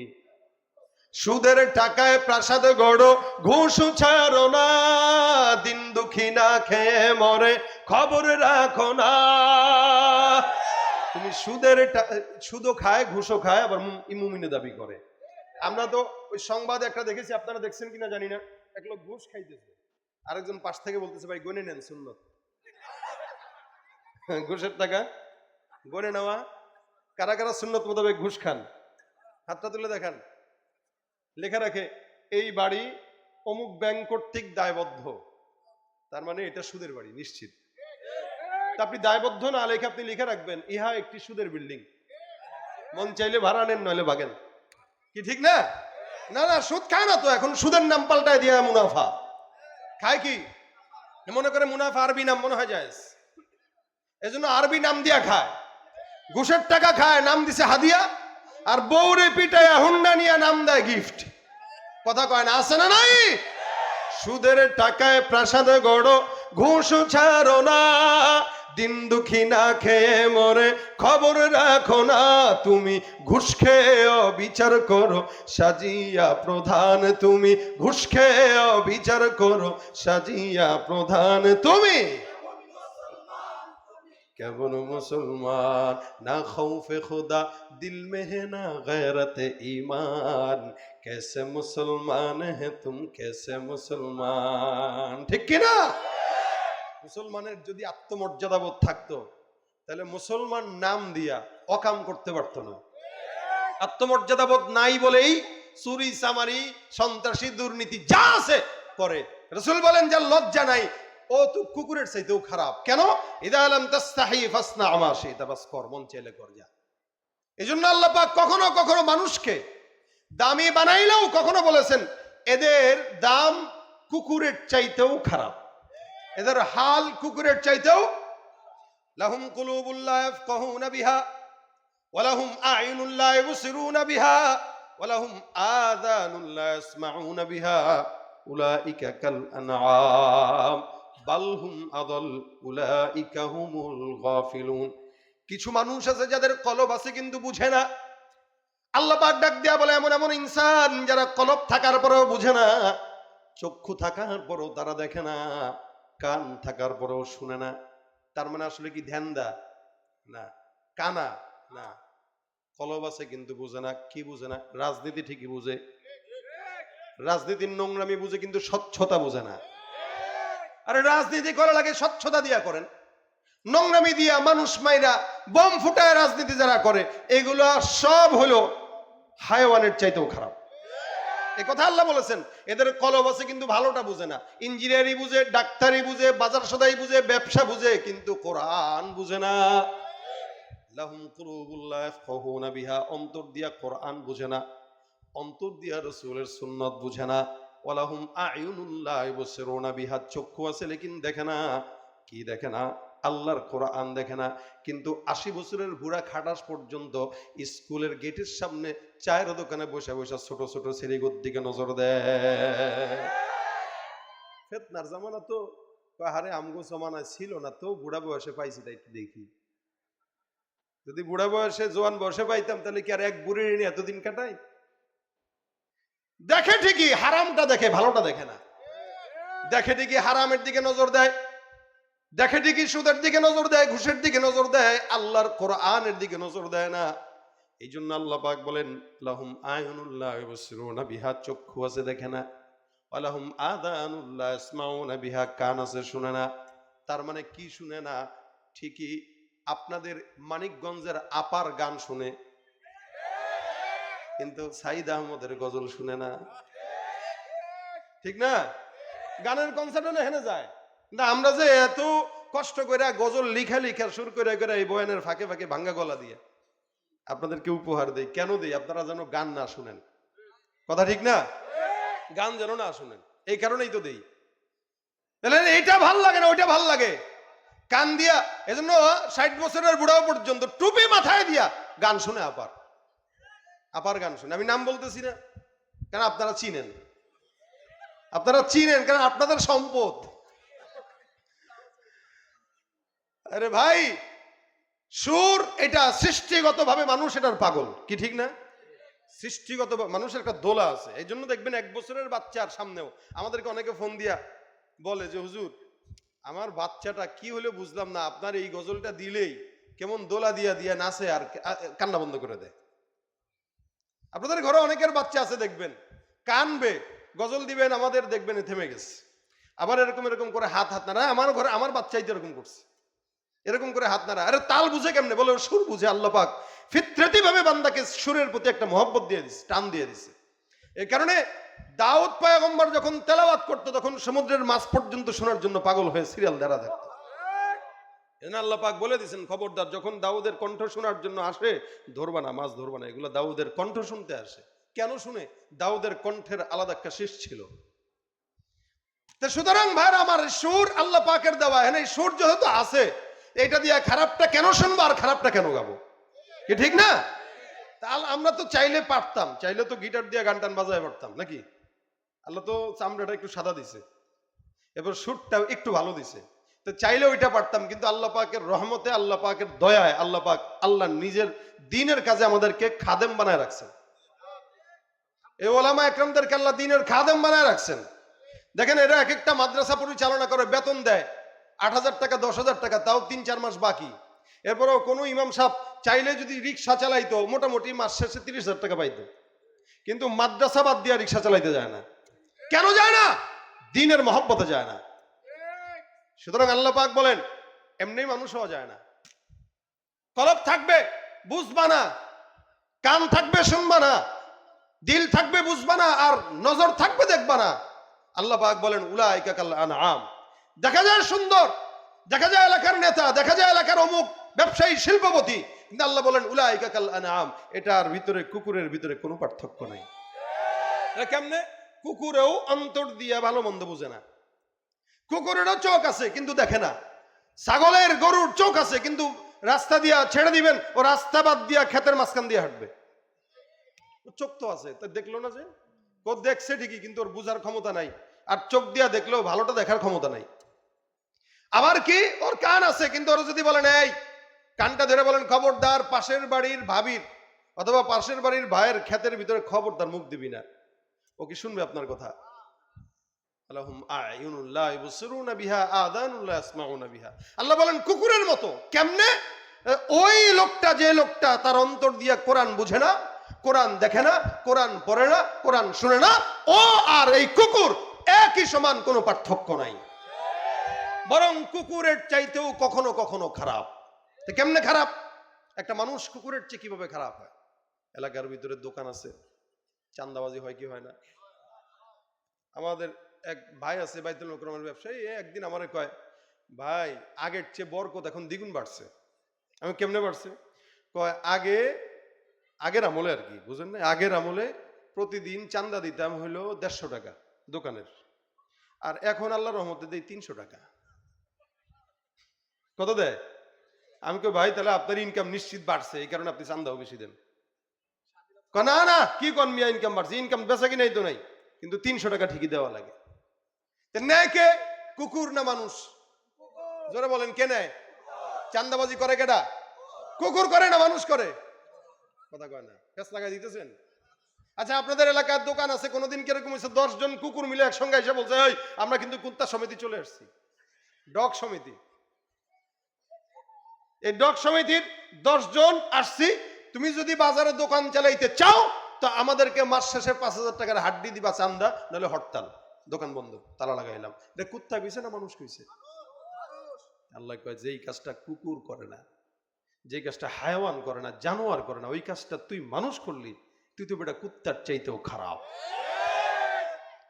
সুদের টাকায় প্রাসাদ গড়ো, ঘুষ ছাড়ো না, দিন দুঃখী না খেয়ে মরে, খবর রাখো না। তুমি সুদও খায়, ঘুষও খায়, আবার মুমিনে দাবি করে। আমরা তো ওই সংবাদে একটা দেখেছি, আপনারা দেখছেন কিনা জানি না, এক লোক ঘুষ খাইতেছে, আরেকজন পাশ থেকে বলতেছে ভাই গনে নেন সুন্নত। ঘুষের টাকা গনে নেওয়া কারা কারা সুন্নত মোতাবেক ঘুষ খান? হাতটা তুলে দেখান। লেখা রাখে এই বাড়ি অমুক ব্যাংক কর্তৃক দায়বদ্ধ, তার মানে এটা সুদের বাড়ি নিশ্চিত। তা আপনি দায়বদ্ধ না লেখে আপনি লিখে রাখবেন ইহা একটি সুদের বিল্ডিং, মন চাইলে ভাড়া নেন নইলে ভাগেন। কি ঠিক না? না না, সুদ খায় না তো, এখন সুদের নাম পাল্টায় দিয়া মুনাফা খায়। কি মনে করে মুনাফা আরবি নাম মনে হয় যায়, এজন্য আরবি নাম দিয়া খায়। ঘুষের টাকা খায়, নাম দিছে হাদিয়া, আর বউরে পিটায় হুন্ডা নিয়ে নাম দেয় গিফট। কথা কয় না? আছে না নাই? সুদের টাকায় প্রাসাদে গড়ো, ঘুষ ছাড়ো না, দিন দুঃখী না খেয়ে মরে খবর রাখো না, তুমি ঘুষ খেয়ে বিচার করো সাজিয়া প্রধান, তুমি ঘুষ খেয়ে বিচার করো সাজিয়া প্রধান, তুমি কেমন মুসলমান না খৌফে খুদা দিল মে হে না গैरत ईमान, कैसे मुसलमान है तुम कैसे मुसलमान। ঠিক কি না? মুসলমানের যদি আত্মমর্যাদা বোধ থাকতো তাহলে মুসলমান নাম দিয়া অকাম করতে পারতো না। আত্মমর্যাদা বোধ নাই বলেই চুরি চামারি সন্ত্রাসী দুর্নীতি যা আছে করে। রাসূল বলেন যার লজ্জা নাই ও তো কুকুরের চাইতেও খারাপ। কেন? ইদা লাম তাস্তাহি ফাসনা মা শিতা, বাস কর, মন চাইলে কর যা। এজন্য আল্লাহ পাক কখনো কখনো মানুষকে দামি বানাইলেও কখনো বলেছেন এদের দাম কুকুরের চাইতেও খারাপ, এদের হাল কুকুরের চাইতেও। লাহুম কুলুবুল লা ইয়াফকাহুনা বিহা ওয়া লাহুম আ'ইনুল লা ইবসিরুনা বিহা ওয়া লাহুম আযানুল লা ইয়াসমাউনা বিহা উলাইকা কাল আনআম বাল হুম আদাল উলাইকা হুমুল গাফিলুন। কিছু মানুষ আছে যাদের কলব আছে কিন্তু বুঝে না। আল্লাহ পাক ডাক দেয়া বলে এমন এমন ইনসান যারা কলব থাকার পরেও বুঝে না, চক্ষু থাকার পরেও তারা দেখে না, কান থাকার পরেও শুনে না। তার মানে আসলে কি ধ্যানদা না, কানা না, কলব আছে কিন্তু বুঝে না। কি বুঝে না? রাজনীতি ঠিকই বুঝে, রাজনীতির নোংরামি বুঝে, কিন্তু স্বচ্ছতা বুঝে না। আরে রাজনীতি করা লাগে স্বচ্ছতা দিয়া করেন, নোংরামি দিয়া মানুষ মাইরা বম ফুটায় রাজনীতি যারা করে এগুলা সব হলো হায়াওয়ানের চাইতেও খারাপ। এ কথা আল্লাহ বলেছেন। এদের কলব আছে কিন্তু ভালোটা বুঝে না, ইঞ্জিনিয়ারিং বুঝে, ডাক্তারি বুঝে, বাজার সদাই বুঝে, ব্যবসা বুঝে, কিন্তু কোরআন বুঝে না। লাহুম কুলুবুল লা ইয়াফকাহুনা বিহা, অন্তর দিয়া কোরআন বুঝে না, অন্তর দিয়া রাসূলের সুন্নাত বুঝে না। ওয়া লাহুম আ'ইনুল লা ইবসিরুনা বিহা, চক্ষু আছে লেকিন দেখে না। কি দেখে না? আল্লাহর কোরআন দেখে না। কিন্তু 80 বছরের বুড়া খাটাস পর্যন্ত স্কুলের গেটের সামনে চায়ের দোকানে বসে বসে ছোট ছোট ছেলেগুলোর দিকে নজর দেয়। ফিতনার জামানা তো হারে আমগো জমানায় ছিল না, তো বুড়া বয়সে পাইছি তাই একটু দেখি। যদি বুড়া বয়সে জোয়ান বয়সে পাইতাম তাহলে কি আর এক বুড়ির নিয়ে এতদিন কাটাই? দেখে ঠিকই, হারামটা দেখে, ভালোটা দেখে না। দেখে ঠিকই হারামের দিকে নজর দেয়, দেখে ঠিকই সুদের দিকে নজর দেয়, ঘুষের দিকে নজর দেয়, আল্লাহর কোরআনের দিকে নজর দেয় না। এই জন্য আল্লাহ পাক বলেন লাহুম আয়ুনুল লা ইবসিরুনা বিহা, চক্ষু আছে দেখে না, ওয়া লাহুম আযানুল লা ইয়াসমাউনা বিহা, কান আছে শুনে না। তার মানে কি শুনে না? ঠিকই আপনাদের মানিকগঞ্জের আপার গান শুনে, কিন্তু সাইদ আহমদের গজল শুনে না। ঠিক না? গানের কনসার্ট হলে হেনে যায়। না আমরা যে এত কষ্ট করে গজল লিখা লিখা সুর করে করে এই বয়ানের ফাঁকে ফাঁকে ভাঙ্গা গলা দিয়ে আপনাদেরকে উপহার দেই, কেন দেই? আপনারা যেন গান না শুনেন। কথা ঠিক না? গান যেন না শুনেন, এই কারণেই তো দেই। তাহলে এইটা ভাল লাগে না ওইটা ভাল লাগে, কান দিয়া। এজন্য 60 বছরের বুড়াও পর্যন্ত টুপি মাথায় দিয়া গান শুনে, আপার আপার গান শুনে। আমি নাম বলতেছি না কারণ আপনারা চিনেন, আপনারা চিনেন কারণ আপনাদের সম্পদ। আরে ভাই, সুর এটা সৃষ্টিগত ভাবে মানুষ এটার পাগল। কি ঠিক না? সৃষ্টিগত মানুষের একটা দোলা আছে। এই জন্য দেখবেন 1 বছরের বাচ্চার সামনেও আমাদেরকে অনেকে ফোন দিয়া বলে যে হুজুর আমার বাচ্চাটা কি হলে বুঝলাম না, আপনার এই গজলটা দিলেই কেমন দোলা দিয়া দিয়া নাচে আর কান্না বন্ধ করে দেয়। আপনাদের ঘরে অনেকের বাচ্চা আছে দেখবেন কানবে, গজল দিবেন আমাদের দেখবেন থেমে গেছে, আবার এরকম এরকম করে হাত হাত না। আমার ঘরে আমার বাচ্চাই তো এরকম করছে। এরকম করে হাত নাড়া। আরে তাল বুঝে কেমনে? বলে সুর বুঝে। আল্লাহ পাক ফিতরাতি ভাবে বান্দাকে সুরের প্রতি একটা মহব্বত দিয়ে দিচ্ছে, টান দিয়ে দিচ্ছে। এই কারণে দাউদ পয়গম্বর যখন তেলাওয়াত করতো তখন সমুদ্রের মাছ পর্যন্ত শোনার জন্য পাগল হয়ে সিরিয়াল দ্বারা দেখতো। আল্লাহ পাক বলে দিয়েছেন, খবরদার যখন দাউদের কণ্ঠ শোনার জন্য আসে ধরবা না, মাছ ধরবা না। এগুলো দাউদের কণ্ঠ শুনতে আসে। কেন শুনে? দাউদের কণ্ঠের আলাদা একটা শেষ ছিল। তো সুতরাং ভাইরা আমার, সুর আল্লাহ পাকের দেওয়া। হ্যাঁ, এই সুর যেহেতু আছে, এটা দিয়ে খারাপটা কেন শুনবো আর খারাপটা কেন গাবো? কি ঠিক না? তাহলে আমরা তো চাইলে পারতাম, চাইলে তো গিটার দিয়ে গান টান বাজায় পারতাম নাকি? আল্লাহ তো চামড়াটা একটু সাদা দিছে, এবার সুরটা একটু ভালো দিছে, তো চাইলে ওইটা পারতাম। কিন্তু আল্লাহ পাকের রহমতে, আল্লাহ পাকের দয়ায়, আল্লাহ পাক আল্লাহ নিজের দ্বীনের কাজে আমাদেরকে খাদেম বানায় রাখছেন। এই ওলামা একরামদেরকে আল্লাহ দ্বীনের খাদেম বানায় রাখছেন। দেখেন, এরা এক একটা মাদ্রাসা পরিচালনা করে, বেতন দেয় ৮,০০০ টাকা, ১০,০০০ টাকা, তাও ৩-৪ মাস বাকি। এরপরেও কোনো ইমাম সাহেব চাইলে যদি রিক্সা চালাইতো, মোটামুটি মাস শেষে ৩০,০০০ টাকা পাইতো। কিন্তু মাদ্রাসা বাদ দিয়ে রিক্সা চালাইতে যায় না। কেন যায় না? দ্বীনের মহব্বতে যায় না। সুতরাং আল্লাহ পাক বলেন, এমনি মানুষ হওয়া যায় না। কলব থাকবে, বুঝবা না। কান থাকবে, শুনবা না। দিল থাকবে, বুঝবা না। আর নজর থাকবে, দেখবা না। আল্লাহ পাক বলেন, উলাইকা কাল আনআম। দেখা যায় সুন্দর, দেখা যায় এলাকার নেতা, দেখা যায় এলাকার অমুক ব্যবসায়ী, শিল্পপতি, কিন্তু আল্লাহ বলেন উলাইকা কাল আনআম। এটার ভিতরে, কুকুরের ভিতরে কোনো পার্থক্য নাই। কেমনে? কুকুরেও অন্তর দিয়ে ভালো মন্দ বুঝে না। কুকুরেরও চোখ আছে কিন্তু দেখে না। ছাগলের, গরুর চোখ আছে কিন্তু রাস্তা দিয়া ছেড়ে দিবেন, ও রাস্তা বাদ দিয়া ক্ষেতের মাঝখান দিয়ে হাঁটবে। চোখ তো আছে, তা দেখলো না যে ও দেখছে ঠিকই, কিন্তু ওর বুঝার ক্ষমতা নাই। আর চোখ দিয়া দেখলেও ভালোটা দেখার ক্ষমতা নাই। আবার কি, ওর কান আছে, কিন্তু ওর যদি বলেন এই কানটা ধরে বলেন খবরদার পাশের বাড়ির ভাবির অথবা পাশের বাড়ির ভাইয়ের ক্ষেতের ভিতরে খবরদার মুখ দিবি না, ও কি শুনবে আপনার কথা? আল্লাহ বলেন কুকুরের মতো। কেমনে? ওই লোকটা, যে লোকটা তার অন্তর দিয়ে কোরআন বুঝে না, কোরআন দেখে না, কোরআন পড়ে না, কোরআন শুনে না, ও আর এই কুকুর একই সমান, কোনো পার্থক্য নাই। বরং কুকুরের চাইতেও কখনো কখনো খারাপ। কেমনে খারাপ? একটা মানুষ কুকুরের চেয়ে কিভাবে খারাপ হয়? এলাকার ভিতরে দোকান আছে, চান্দাবাজি হয় কি হয় না? আমাদের এক ভাই আছে বাইতুল মোকরমের ব্যবসায়ী, একদিন আমারে কয়, ভাই আগের চেয়ে বরকত এখন দ্বিগুণ বাড়ছে। আমি কেমনে বাড়ছে? কয় আগের আমলে আর কি, বুঝেন না, আগের আমলে প্রতিদিন চান্দা দিতাম হইলো ১৫০ টাকা দোকানের, আর এখন আল্লাহর রহমতে দেই ৩০০ টাকা। কত দেয়? আমি কই ভাই তাহলে আপনার ইনকাম নিশ্চিত বাড়ছে, এই কারণে আপনি চান্দাও বেশি দেন। না না, কি কোন মিয়া ইনকাম বাড়ছে? ইনকাম বেচা কিনাই তো নাই, কিন্তু ৩০০ টাকা ঠিকই দেওয়া লাগে। নেয় কে? কুকুর না মানুষ? জোরে বলেন, কে নেয়? চান্দাবাজি করে কেডা? কুকুর করে না মানুষ করে? কথা কয় না, পেছ লাগাই দিতেছেন। আচ্ছা, আপনাদের এলাকার দোকান আছে, কোনোদিন কিরকম হয়েছে ১০ জন কুকুর মিলে একসঙ্গে এসে বলছে, এই আমরা কিন্তু কুত্তা সমিতি চলে আসছি, ডগ সমিতি। এই ডগ সমিতির ১০ জন আসছি, তুমি যদি বাজারে দোকান চালাইতে চাও তো আমাদেরকে মাস শেষে ৫,০০০ টাকার হাড্ডি দিবা চান্দা, নাহলে হরতাল, দোকান বন্ধ, তালা লাগাইলাম। এটা কুত্তা কইছে না মানুষ কইছে? আল্লাহ কয়, যেই কাজটা কুকুর করে না, যে কাজটা হায়াওয়ান করে না, জানোয়ার করে না, ওই কাজটা তুই মানুষ করলি, তুই তো বেটা কুত্তার চাইতেও খারাপ।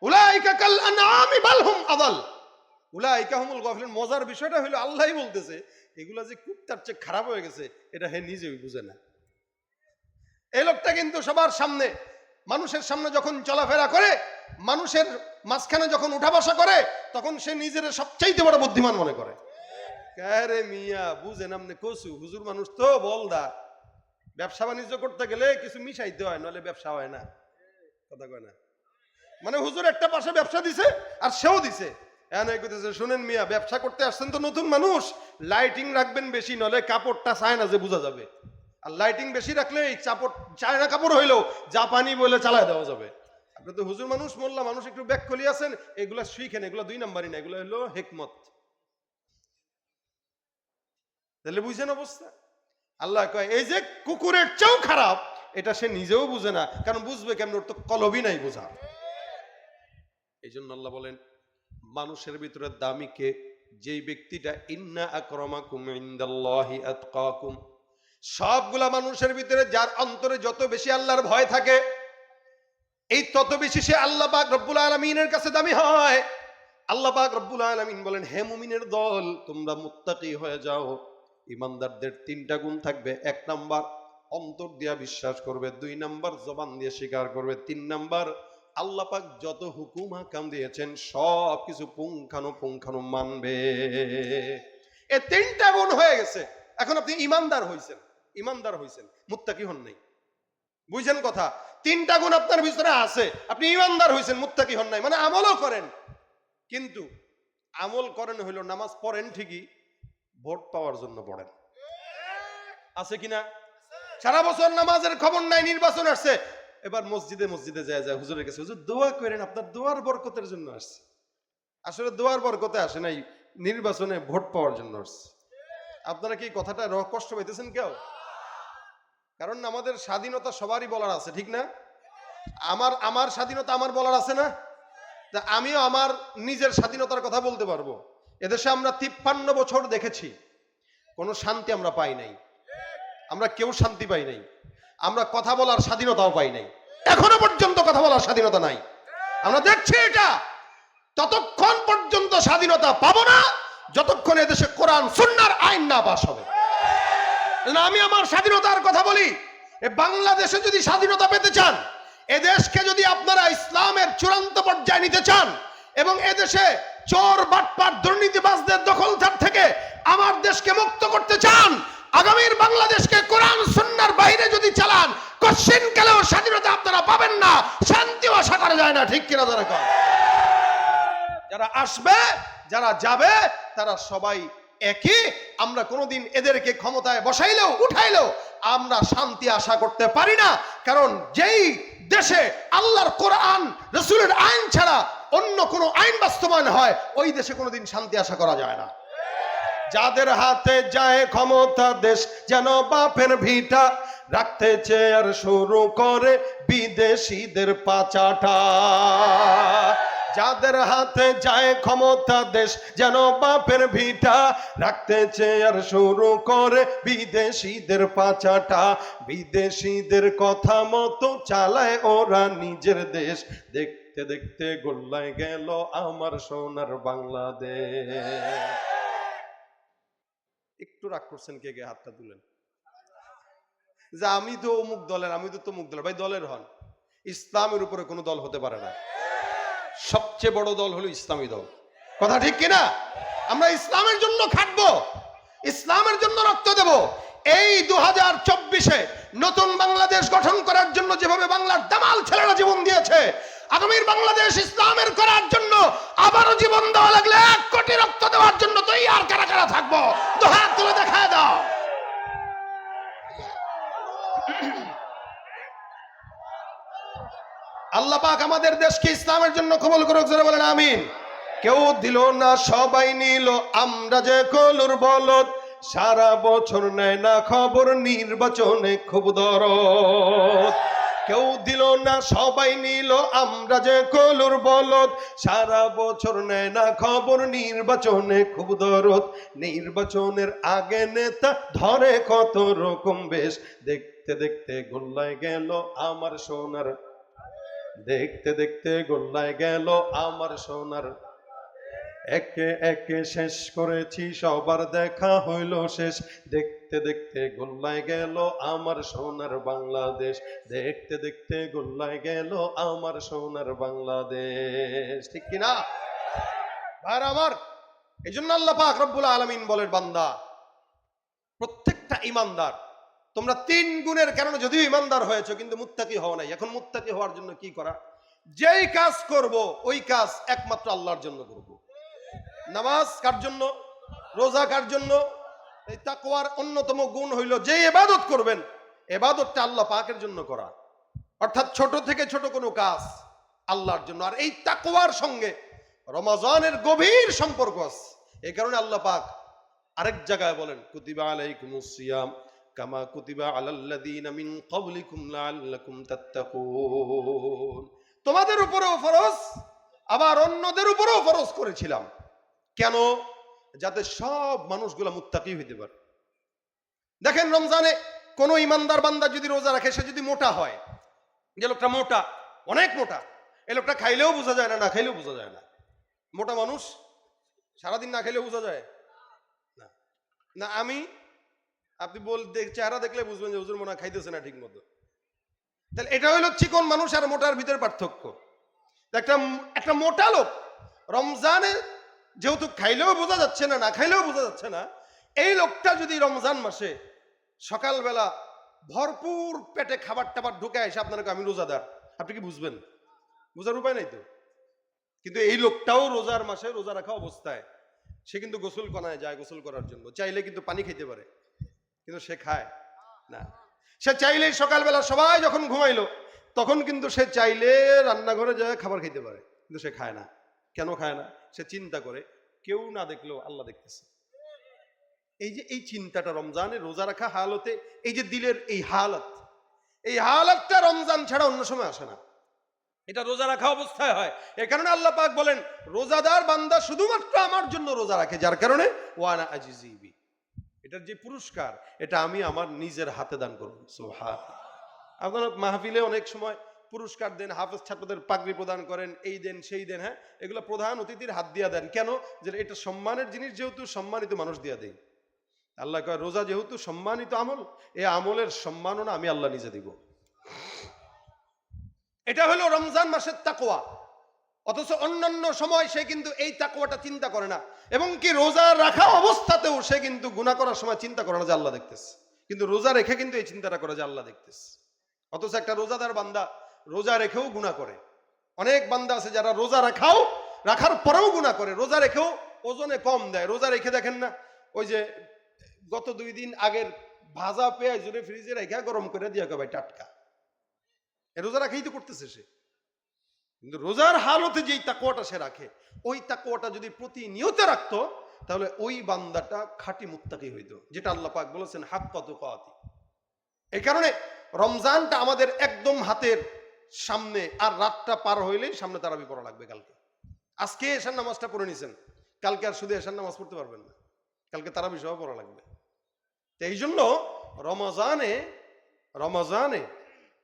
উলাইকা কাল আনআমি বাল হুম আদাল, উলাইকা হুমুল গাফিলুন। মজার বিষয়টা হলো আল্লাহই বলতেছে এগুলা যে কুত্তার চেয়ে খারাপ হয়ে গেছে, এটা হে নিজেই বুঝে না। এই লোকটা কিন্তু সবার সামনে, মানুষের সামনে যখন চলাফেরা করে, মানুষের মাঝখানে যখন উঠা বসা করে, তখন সে নিজের সবচাইতে বড় বুদ্ধিমান মনে করে। আরে মিয়া বুঝেন আপনি কসু, হুজুর মানুষ তো বলদা। ব্যবসা বাণিজ্য করতে গেলে কিছু মিশাইতে হয়, নাহলে ব্যবসা হয় না। কথা কয় না? মানে হুজুর একটা পাশে ব্যবসা দিছে আর সেও দিছে, শুনেন মিয়া ব্যবসা করতে আসছেন তো নতুন মানুষ, লাইটিং রাখবেন বেশি, নলে কাপড়টা চায় না যে বোঝা যাবে। আর লাইটিং বেশি রাখলে এই চায়না কাপড় হইলেও জাপানি বলে চালায় দেওয়া যাবে। আপনি তো হুজুর মানুষ, মোল্লা মানুষ, একটু ব্যাককলি আছেন, এগুলা শিখেন, এগুলো ২ নাম্বারই না, এগুলো হলো হিকমত। তাহলে বুঝছেন অবস্থা? আল্লাহ কয় এই যে কুকুরের চেয়েও খারাপ, এটা সে নিজেও বুঝে না, কারণ বুঝবে কেমন, ওর তো কলবই নাই বোঝা। এই জন্য আল্লাহ বলেন মানুষের ভিতরে দামি কে? যেই ব্যক্তিটা ইন্না আকরামাকুম ইনদাল্লাহি আতকাকুম, সবগুলা মানুষের ভিতরে যার অন্তরে যত বেশি আল্লাহর ভয় থাকে এই তত বেশি সে আল্লাহ পাক রব্বুল আলামিনের কাছে দামি হয়। আল্লাহ পাক রব্বুল আলামিন বলেন, হে মুমিনের দল, তোমরা মুত্তাকি হয়ে যাও। ইমানদারদের তিনটা গুণ থাকবে। 1 নাম্বার অন্তর দিয়া বিশ্বাস করবে, 2 নাম্বার জবান দিয়ে স্বীকার করবে, 3 নাম্বার আল্লাহ পাক যত হুকুম হাকাম দিয়েছেন সব কিছু পুঙ্খানু মানবে। এই 3টা গুণ হয়ে গেছে, এখন আপনি ইমানদার হইছেন, মুত্তাকি হন নাই। বুঝছেন কথা? 3টা গুণ আপনার ভিতরে আছে, আপনি ইমানদার হইছেন, মুত্তাকি হন নাই। মানে আমলও করেন, কিন্তু আমল করেন হইল নামাজ পড়েন ঠিকই, ভোট পাওয়ার জন্য পড়েন। আছে কিনা? সারা বছর নামাজের খবর নাই, নির্বাচন আসছে, এবার মসজিদে যায় হুজুরের কাছে, হুজুর দোয়া করেন, আপনার দোয়ার বরকতের জন্য আসছে। আসলে দোয়ার বরকতে আসে নাই, নির্বাচনে ভোট পাওয়ার জন্য আসছে। আপনারা কি কথাটা কষ্ট পাইতেছেন কেউ? কারণ আমাদের স্বাধীনতা সবারই বলার আছে, ঠিক না? আমার স্বাধীনতা আমার বলার আছে না? তা আমিও আমার নিজের স্বাধীনতার কথা বলতে পারবো। এদেশে আমরা 53 বছর দেখেছি, কোনো শান্তি আমরা পাই নাই, আমরা কেউ শান্তি পাই নাই, আমরা কথা বলার স্বাধীনতাও পাই নাই, এখনো পর্যন্ত কথা বলার স্বাধীনতা নাই। আমরা দেখছি এটা ততক্ষণ পর্যন্ত স্বাধীনতা পাবো না যতক্ষণ এদেশে কোরআন সুন্নাহর আইন না পাস হবে। আমি আমার স্বাধীনতার কথা বলি, বাংলাদেশে যদি স্বাধীনতা পেতে চান, এদেশকে যদি আপনারা ইসলামের চূড়ান্ত পর্যায়ে নিতে চান এবং এদেশে চোর বাটপার দুর্নীতিবাজদের দখল থেকে আমার দেশকে মুক্ত করতে চান, আগামীর বাংলাদেশকে কোরআন সুন্নাহর বাইরে যদি চালান, কোশ্চিন কালেও স্বাধীনতা আপনারা পাবেন না, শান্তিও আশা করা যায় না, ঠিক কিনা? যারা আসবে যারা যাবে তারা সবাই একই। আমরা কোনোদিন এদেরকে ক্ষমতায় বসাইলেও উঠাইলেও আমরা শান্তি আশা করতে পারি না, কারণ যেই দেশে আল্লাহর কোরআন রাসূলের আইন ছাড়া অন্য কোনো আইন বাস্তবায়ন হয় ওই দেশে কোনোদিন শান্তি আশা করা যায় না। যাদের হাতে যায় ক্ষমতা, দেশ যেন বাপের ভিটা, রাখতে চেয়ার শুরু করে বিদেশিদের পাচাটা। যাদের হাতে যায় ক্ষমতা, দেশ যেন বাপের ভিটা, রাখতে চেয়ার শুরু করে বিদেশিদের পাচাটা। বিদেশিদের কথা মতো চালায় ওরা নিজের দেশ, দেখতে দেখতে গোল্লায় গেল আমার সোনার বাংলাদেশ। একটু রাগ করছেন কে কে? হাতটা তুলেন। যে আমি তো অমুক দলের, আমি তো তমুক দলের। ভাই দলের হন, ইসলামের উপরে কোনো দল হতে পারে না। সবচেয়ে বড় দল হলো ইসলামী দল, কথা ঠিক কিনা? আমরা ইসলামের জন্য খাটবো, ইসলামের জন্য রক্ত দেব। এই 2024-এ নতুন বাংলাদেশ গঠন করার জন্য যেভাবে বাংলার দামাল ছেলেরা জীবন দিয়েছে, আগামীর বাংলাদেশ ইসলামের করার জন্য আবারও জীবন দেওয়া লাগলে 1 কোটি রক্ত দেওয়ার জন্য তৈয়ার কারা কারা থাকবো? তো হাত তুলে দেখায় দাও। আল্লাহ পাক আমাদের দেশকে ইসলামের জন্য কবুল করুক, জোরে বলেন আমিন। কেউ দিল না সবাই নিল, আমরা যে কলুর বলদ, সারা বছর নেয় না খবর, নির্বাচনে খুব দরদ। কেউ দিল না সবাই নিল, আমরা যে কলুর বলদ, সারা বছর নেয় না খবর, নির্বাচনে খুব দরদ। নির্বাচনের আগে নেতা ধরে কত রকম বেশ, দেখতে দেখতে গোল্লায় গেল আমার সোনার, দেখতে দেখতে গোল্লায় গেল আমার সোনার। একে একে শেষ করেছি সবার দেখা হইল শেষ, দেখতে দেখতে গোল্লায় গেল আমার সোনার বাংলাদেশ, দেখতে দেখতে গোল্লায় গেল আমার সোনার বাংলাদেশ, ঠিক কিনা ভাই আমার? এই জন্য আল্লাহ পাক রব্বুল আলামিন বলেন, বান্দা প্রত্যেকটা ইমানদার, তোমরা 3 গুণের কারণে যদিও ইমানদার হয়েছে কিন্তু মুত্তাকি হও নাই। এখন মুত্তাকি হওয়ার জন্য কি করা? যেই কাজ করব ওই কাজ একমাত্র আল্লাহর জন্য করব। নামাজ কার জন্য? রোজা কার জন্য? এই তাকওয়ার অন্যতম গুণ হইল যে ইবাদত করবেন, ইবাদতটা আল্লাহ পাকের জন্য করা, অর্থাৎ ছোট থেকে ছোট কোনো কাজ আল্লাহর জন্য। আর এই তাকওয়ার সঙ্গে রমজানের গভীর সম্পর্ক আছে। এই কারণে আল্লাহ পাক আরেক জায়গায় বলেন, কুতিবা আলাইকুমুস সিয়াম কামা কুতিবা আলাল্লাযীনা মিন ক্বাবলিকুম লাআল্লাকুম তাত্তাকুন। তোমাদের উপরেও ফরজ, আবার অন্যদের উপরেও ফরজ করেছিলাম। কেন? যাতে সব মানুষগুলা মুত্তাকি হইতে পারে। দেখেন রমজানে কোন ইমানদার বান্দা যদি রোজা রাখে, সে যদি মোটা হয়, যে লোকটা মোটা, অনেক মোটা, এই লোকটা খাইলেও বোঝা যায় না, না খাইলেও বোঝা যায় না। মোটা মানুষ সারাদিন না খাইলেও বোঝা যায় না। না আপনি চেহারা দেখলে বুঝবেন যে হুজুর মনে হয় খাইতেছে না ঠিক মতো। তাহলে এটা হইলো চিকন মানুষ আর মোটার ভিতরে পার্থক্য। একটা মোটা লোক রমজানে যেহেতু খাইলেও বোঝা যাচ্ছে না, না খাইলেও বোঝা যাচ্ছে না, এই লোকটা যদি রমজান মাসে সকালবেলা ভরপুর পেটে খাবার টাবার ঢুকে এসে আপনাকে আমি রোজাদার, আপনি কি বুঝবেন? বোঝার উপায় নাই তো। কিন্তু এই লোকটাও রোজার মাসে রোজা রাখা অবস্থায় সে কিন্তু গোসল কনায় যায় গোসল করার জন্য, চাইলে কিন্তু পানি খেতে পারে, কিন্তু সে খায় না। সে চাইলে সকালবেলা সবাই যখন ঘুমাইলো তখন কিন্তু সে চাইলে রান্নাঘরে যায় খাবার খেতে পারে, কিন্তু সে খায় না। কেন খায় না? সে চিন্তা করে কেউ না দেখলেও আল্লাহ দেখতেছে। এই যে এই চিন্তাটা রমজানে রোজা রাখা হালতে, এই যে দিলের এই হালাতটা রমজান ছাড়া অন্য সময় আসে না, এটা রোজা রাখা অবস্থায় হয়। এই কারণে আল্লাহ পাক বলেন, রোজাদার বান্দা শুধুমাত্র আমার জন্য রোজা রাখে, যার কারণে ওয়ানা আজিজি, এটার যে পুরস্কার এটা আমি আমার নিজের হাতে দান করব। সুবহানাল্লাহ। আপনারা মাহফিলে অনেক সময় পুরস্কার দেন, হাফেজ ছাত্রদের পাগড়ি প্রদান করেন, এই দেন সেই দেন, হ্যাঁ, এগুলো প্রধান অতিথির হাত দিয়া দেন। কেন? যে এটা সম্মানের জিনিস, যেহেতু সম্মানিত মানুষ দিয়া দেয়। আল্লাহ কয় রোজা যেহেতু সম্মানিত আমল, এই আমলের সম্মাননা আমি আল্লাহ নিজে দিব। এটা হলো রমজান মাসের তাকওয়া। অথচ অন্যান্য সময় সে কিন্তু এই তাকওয়াটা চিন্তা করে না, এবং কি রোজা রাখা অবস্থাতেও সে কিন্তু গুনাহ করার সময় চিন্তা করে না যে আল্লাহ দেখতেছে, কিন্তু রোজা রেখে কিন্তু এই চিন্তাটা করে যে আল্লাহ দেখতেছে। অথচ একটা রোজাদার বান্দা রোজা রেখেও গুনাহ করে। অনেক বান্দা আছে যারা রোজা রাখার পরেও গুনাহ করে, রোজা রেখেও ওজনে কম দেয়। রোজা রেখে দেখেন না, ওই যে গত 2 দিন আগের ভাজা পেঁয়াজ জুড়ে ফ্রিজে রেখে গরম করে দিয়ে ভাই টাটকা, রোজা রাখাই তো করতেছে সে। কিন্তু রোজার হালতে যেই তাকওয়াটা সে রাখে, ওই তাকওয়াটা যদি প্রতিনিয়ত রাখতো, তাহলে ওই বান্দাটা খাঁটি মুত্তাকি হইতো, যেটা আল্লাহ পাক বলেছেন হাক্কা তুকাতি। এই কারণে রমজানটা আমাদের একদম হাতের সামনে, আর রাতটা পার হইলেই সামনে তারাবি পড়া লাগবে। কালকে আজকে এশার নামাজটা পড়ে নিছেন, কালকে আর শুধু এশার নামাজ পড়তে পারবেন না, কালকে তারাবি সহ পড়া লাগবে। এই জন্য রমজানে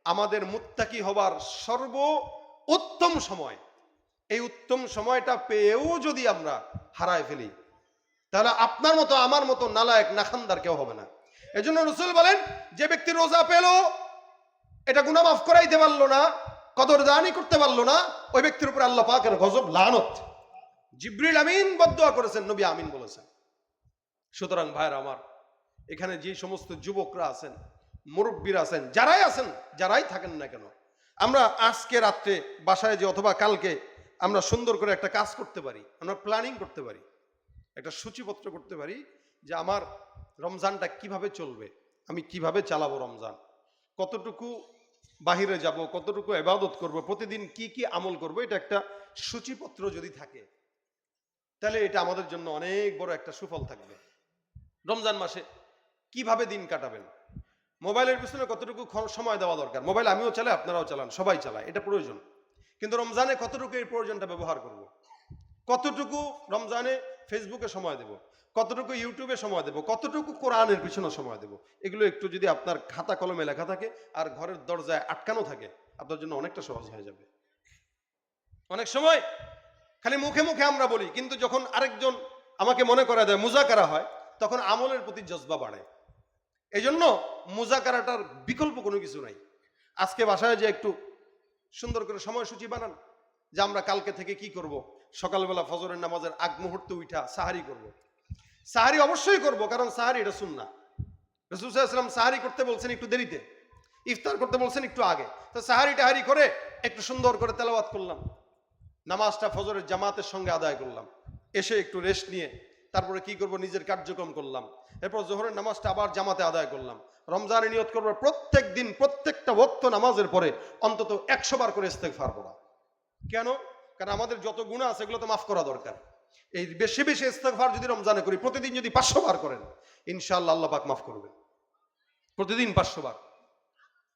আমাদের মুত্তাকি হবার সর্ব উত্তম সময়, এই উত্তম সময়টা পেয়েও যদি আমরা হারায় ফেলি, তাহলে আপনার মতো আমার মতো নালায়েক নাখানদার কেউ হবে না। এজন্য রাসূল বলেন, যে ব্যক্তি রোজা পেল, এটা গুনাহ মাফ করাইতে পারলো না, কদরদানি করতে পারলো না, ওই ব্যক্তির উপর আল্লাহ পাকের গজব, লানত। জিবরিল আমিন বদদুয়া করেছেন, নবী আমিন বলেছেন। সুতরাং ভাইরা আমার, এখানে যে সমস্ত যুবকরা আছেন, মুরব্বীরা আছেন, যারাই থাকেন না কেন, আমরা আজকে রাত্রে বাসায় যে অথবা কালকে আমরা সুন্দর করে একটা কাজ করতে পারি, আমরা প্ল্যানিং করতে পারি, একটা সূচিপত্র করতে পারি যে আমার রমজানটা কিভাবে চলবে, আমি কিভাবে চালাবো রমজান, কতটুকু বাহিরে যাব, কতটুকু ইবাদত করব, প্রতিদিন কি কি আমল করব, এটা একটা সূচিপত্র যদি থাকে, তাহলে এটা আমাদের জন্য অনেক বড় একটা সুফল থাকবে। রমজান মাসে কিভাবে দিন কাটাবেন, মোবাইলের পিছনে কতটুকু সময় দেওয়া দরকার। মোবাইল আমিও চালাই, আপনারাও চালান, সবাই চালায়, এটা প্রয়োজন। কিন্তু রমজানে কতটুকু এই প্রয়োজনটা ব্যবহার করব, কতটুকু রমজানে ফেসবুকে সময় দেব, কতটুকু ইউটিউবে সময় দেব, কতটুকু কোরআনের পিছনে সময় দেব, এগুলো একটু যদি আপনার খাতা কলমে লেখা থাকে আর ঘরের দরজায় আটকানো থাকে, আপনার জন্য অনেকটা সহজ হয়ে যাবে। অনেক সময় খালি মুখে মুখে আমরা বলি, কিন্তু যখন আরেকজন আমাকে মনে করা দেয়, মুজাকারা হয়, তখন আমলের প্রতি জজবা বাড়ে। এই জন্য মুজাকারাটার বিকল্প কোনো কিছু নাই। আজকে বাসায় যে একটু সুন্দর করে সময়সূচি বানান যে আমরা কালকে থেকে কি করব। সকালবেলা ফজরের নামাজের আগ মুহূর্তে উঠা সাহারি করব। সাহারি অবশ্যই করব, কারণ সাহারি এটা সুন্নাহ। রাসূল সাল্লাল্লাহু আলাইহি ওয়াসাল্লাম সাহারি করতে বলছেন একটু দেরিতে, ইফতার করতে বলছেন একটু আগে। তো সাহারি টাহারি করে একটু সুন্দর করে তেলাওয়াত করলাম, নামাজটা ফজরের জামাতের সঙ্গে আদায় করলাম, এসে একটু রেস্ট নিয়ে তারপরে কি করব, নিজের কার্যক্রম করলাম, এরপর জোহরের নামাজটা আবার জামাতে আদায় করলাম। রমজানে নিয়ত করব প্রত্যেক দিন প্রত্যেকটা ওয়াক্ত নামাজের পরে অন্তত 100 বার করে ইস্তেগফার পড়া। কেন? কারণ আমাদের যত গুনাহ আছে এগুলো তো মাফ করা দরকার। এই বেশি বেশি ইস্তেগফার যদি রমজানে করি, প্রতিদিন যদি 500 বার করেন, ইনশাআল্লাহ আল্লাহ পাক মাফ করবেন। প্রতিদিন 500 বার,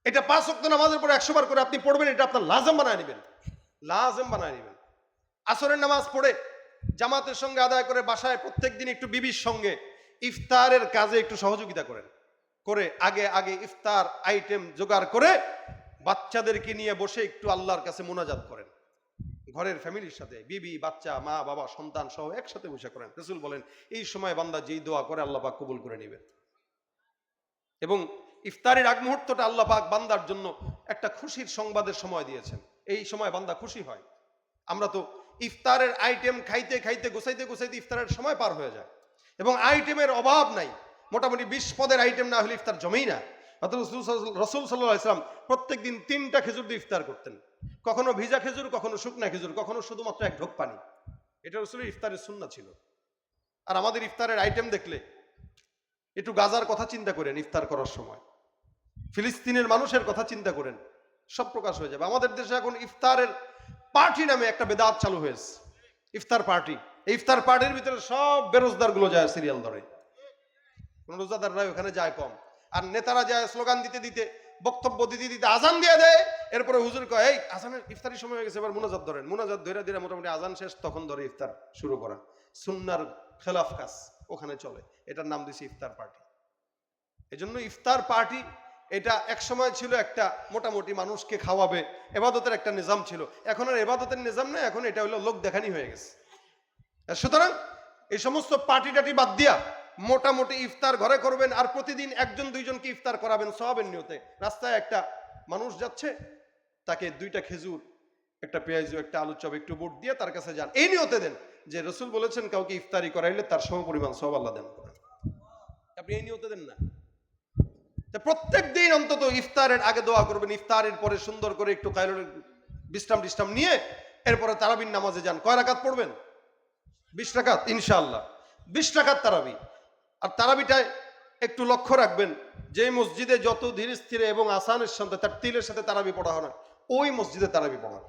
এটা 5 ওয়াক্ত নামাজের পরে 100 বার করে আপনি পড়বেন, এটা আপনার লাজম বানায় নেবেন, লাজম বানায় নেবেন। আসরের নামাজ পড়ে জামাতের সঙ্গে আদায় করে বাসায় প্রত্যেকদিন একটু বিবির সঙ্গে ইফতারের কাজে একটু সহযোগিতা করেন, করে আগে আগে ইফতার আইটেম জোগাড় করে বাচ্চাদেরকে নিয়ে বসে একটু আল্লাহর কাছে মোনাজাত করেন। ঘরের ফ্যামিলির সাথে বিবি, বাচ্চা, মা, বাবা, সন্তান সহ একসাথে বসে করেন। রাসূল বলেন এই সময় বান্দা যেই দোয়া করে আল্লাহ পাক কবুল করে নেবেন। এবং ইফতারের আগ মুহূর্তটা আল্লাহ পাক বান্দার জন্য একটা খুশির সংবাদের সময় দিয়েছেন। এই সময় বান্দা খুশি হয়। আমরা তো ইফতারের আইটেম খাইতে খাইতে গোছাইতে গোছাইতে ইফতারের সময় পার হয়ে যায় এবং আইটেমের অভাব নাই। মোটামুটি 20 পদের আইটেম না হলে ইফতার জমেই না। অর্থাৎ রাসূল সাল্লাল্লাহু আলাইহি ওয়াসাল্লাম প্রত্যেকদিন 3টা খেজুর দিয়ে ইফতার করতেন। কখনো ভিজা খেজুর, কখনো শুকনা খেজুর, কখনো শুধুমাত্র 1 ঢোক পানি। এটা রাসূলের ইফতারের সুন্নাহ ছিল। আর আমাদের ইফতারের আইটেম দেখলে একটু গাজার কথা চিন্তা করেন। ইফতার করার সময় ফিলিস্তিনের মানুষের কথা চিন্তা করেন, সব প্রকাশ হয়ে যাবে। আমাদের দেশে এখন ইফতারের পার্টি নামে একটা বেদাত চালু হয়েছে, ইফতার পার্টি। এই ইফতার পার্টির ভিতরে সব বেরোজগার গুলো যায় সিরিয়াল ধরে, রোজাদাররা ওখানে যায় কম। আর নেতারা যায় স্লোগান দিতে দিতে, বক্তব্য দিতে দিতে আজান দিয়ে দেয়। এরপরে হুজুর কয় এই আজানের ইফতারি সময় হয়ে গেছে, এবার মুনাজাত ধরেন। মুনাজাত ধরে ধরে মোটামুটি আজান শেষ, তখন ধরে ইফতার শুরু করা। সুন্নার খেলাফ কাজ ওখানে চলে। এটার নাম দিয়েছে ইফতার পার্টি। এজন্য ইফতার পার্টি এটা এক সময় ছিল একটা মোটামুটি মানুষকে খাওয়াবে, এবাদতের একটা নিজাম ছিল। এখন আর এবাদতের নিজাম নেই, এখন এটা হলো লোক দেখানি হয়ে গেছে। সুতরাং এই সমস্ত পার্টি টাটি বাদ দিয়া মোটামুটি ইফতার ঘরে করবেন। আর প্রতিদিন 1-2জনকে ইফতার করাবেন সওয়াবের নিয়তে। রাস্তায় একটা মানুষ যাচ্ছে, তাকে 2টা খেজুর, একটা পেঁয়াজু, একটা আলুর চপ, একটু বুট দিয়ে তার কাছে যান। এই নিয়তে দেন যে রাসূল বলেছেন কাউকে ইফতারি করাইলে তার সমপরিমাণ সওয়াব আল্লাহ দান করেন। আপনি এই নিয়তে দেন না। প্রত্যেক দিন অন্তত ইফতারের আগে দোয়া করবেন। ইফতারের পরে সুন্দর করে একটু ক্যালোরি বিশ্রাম নিয়ে এরপরে তারাবির নামাজে যান। কয় রাকাত পড়বেন? 20 রাকাত ইনশাআল্লাহ। 20 রাকাত তারাবি। আর তারাবিটায় একটু লক্ষ্য রাখবেন, যে মসজিদে যত ধীরে স্থিরে এবং আসানের সাথে তার তিলের সাথে তারাবি পড়া হয় না, ওই মসজিদে তারাবি পড়া।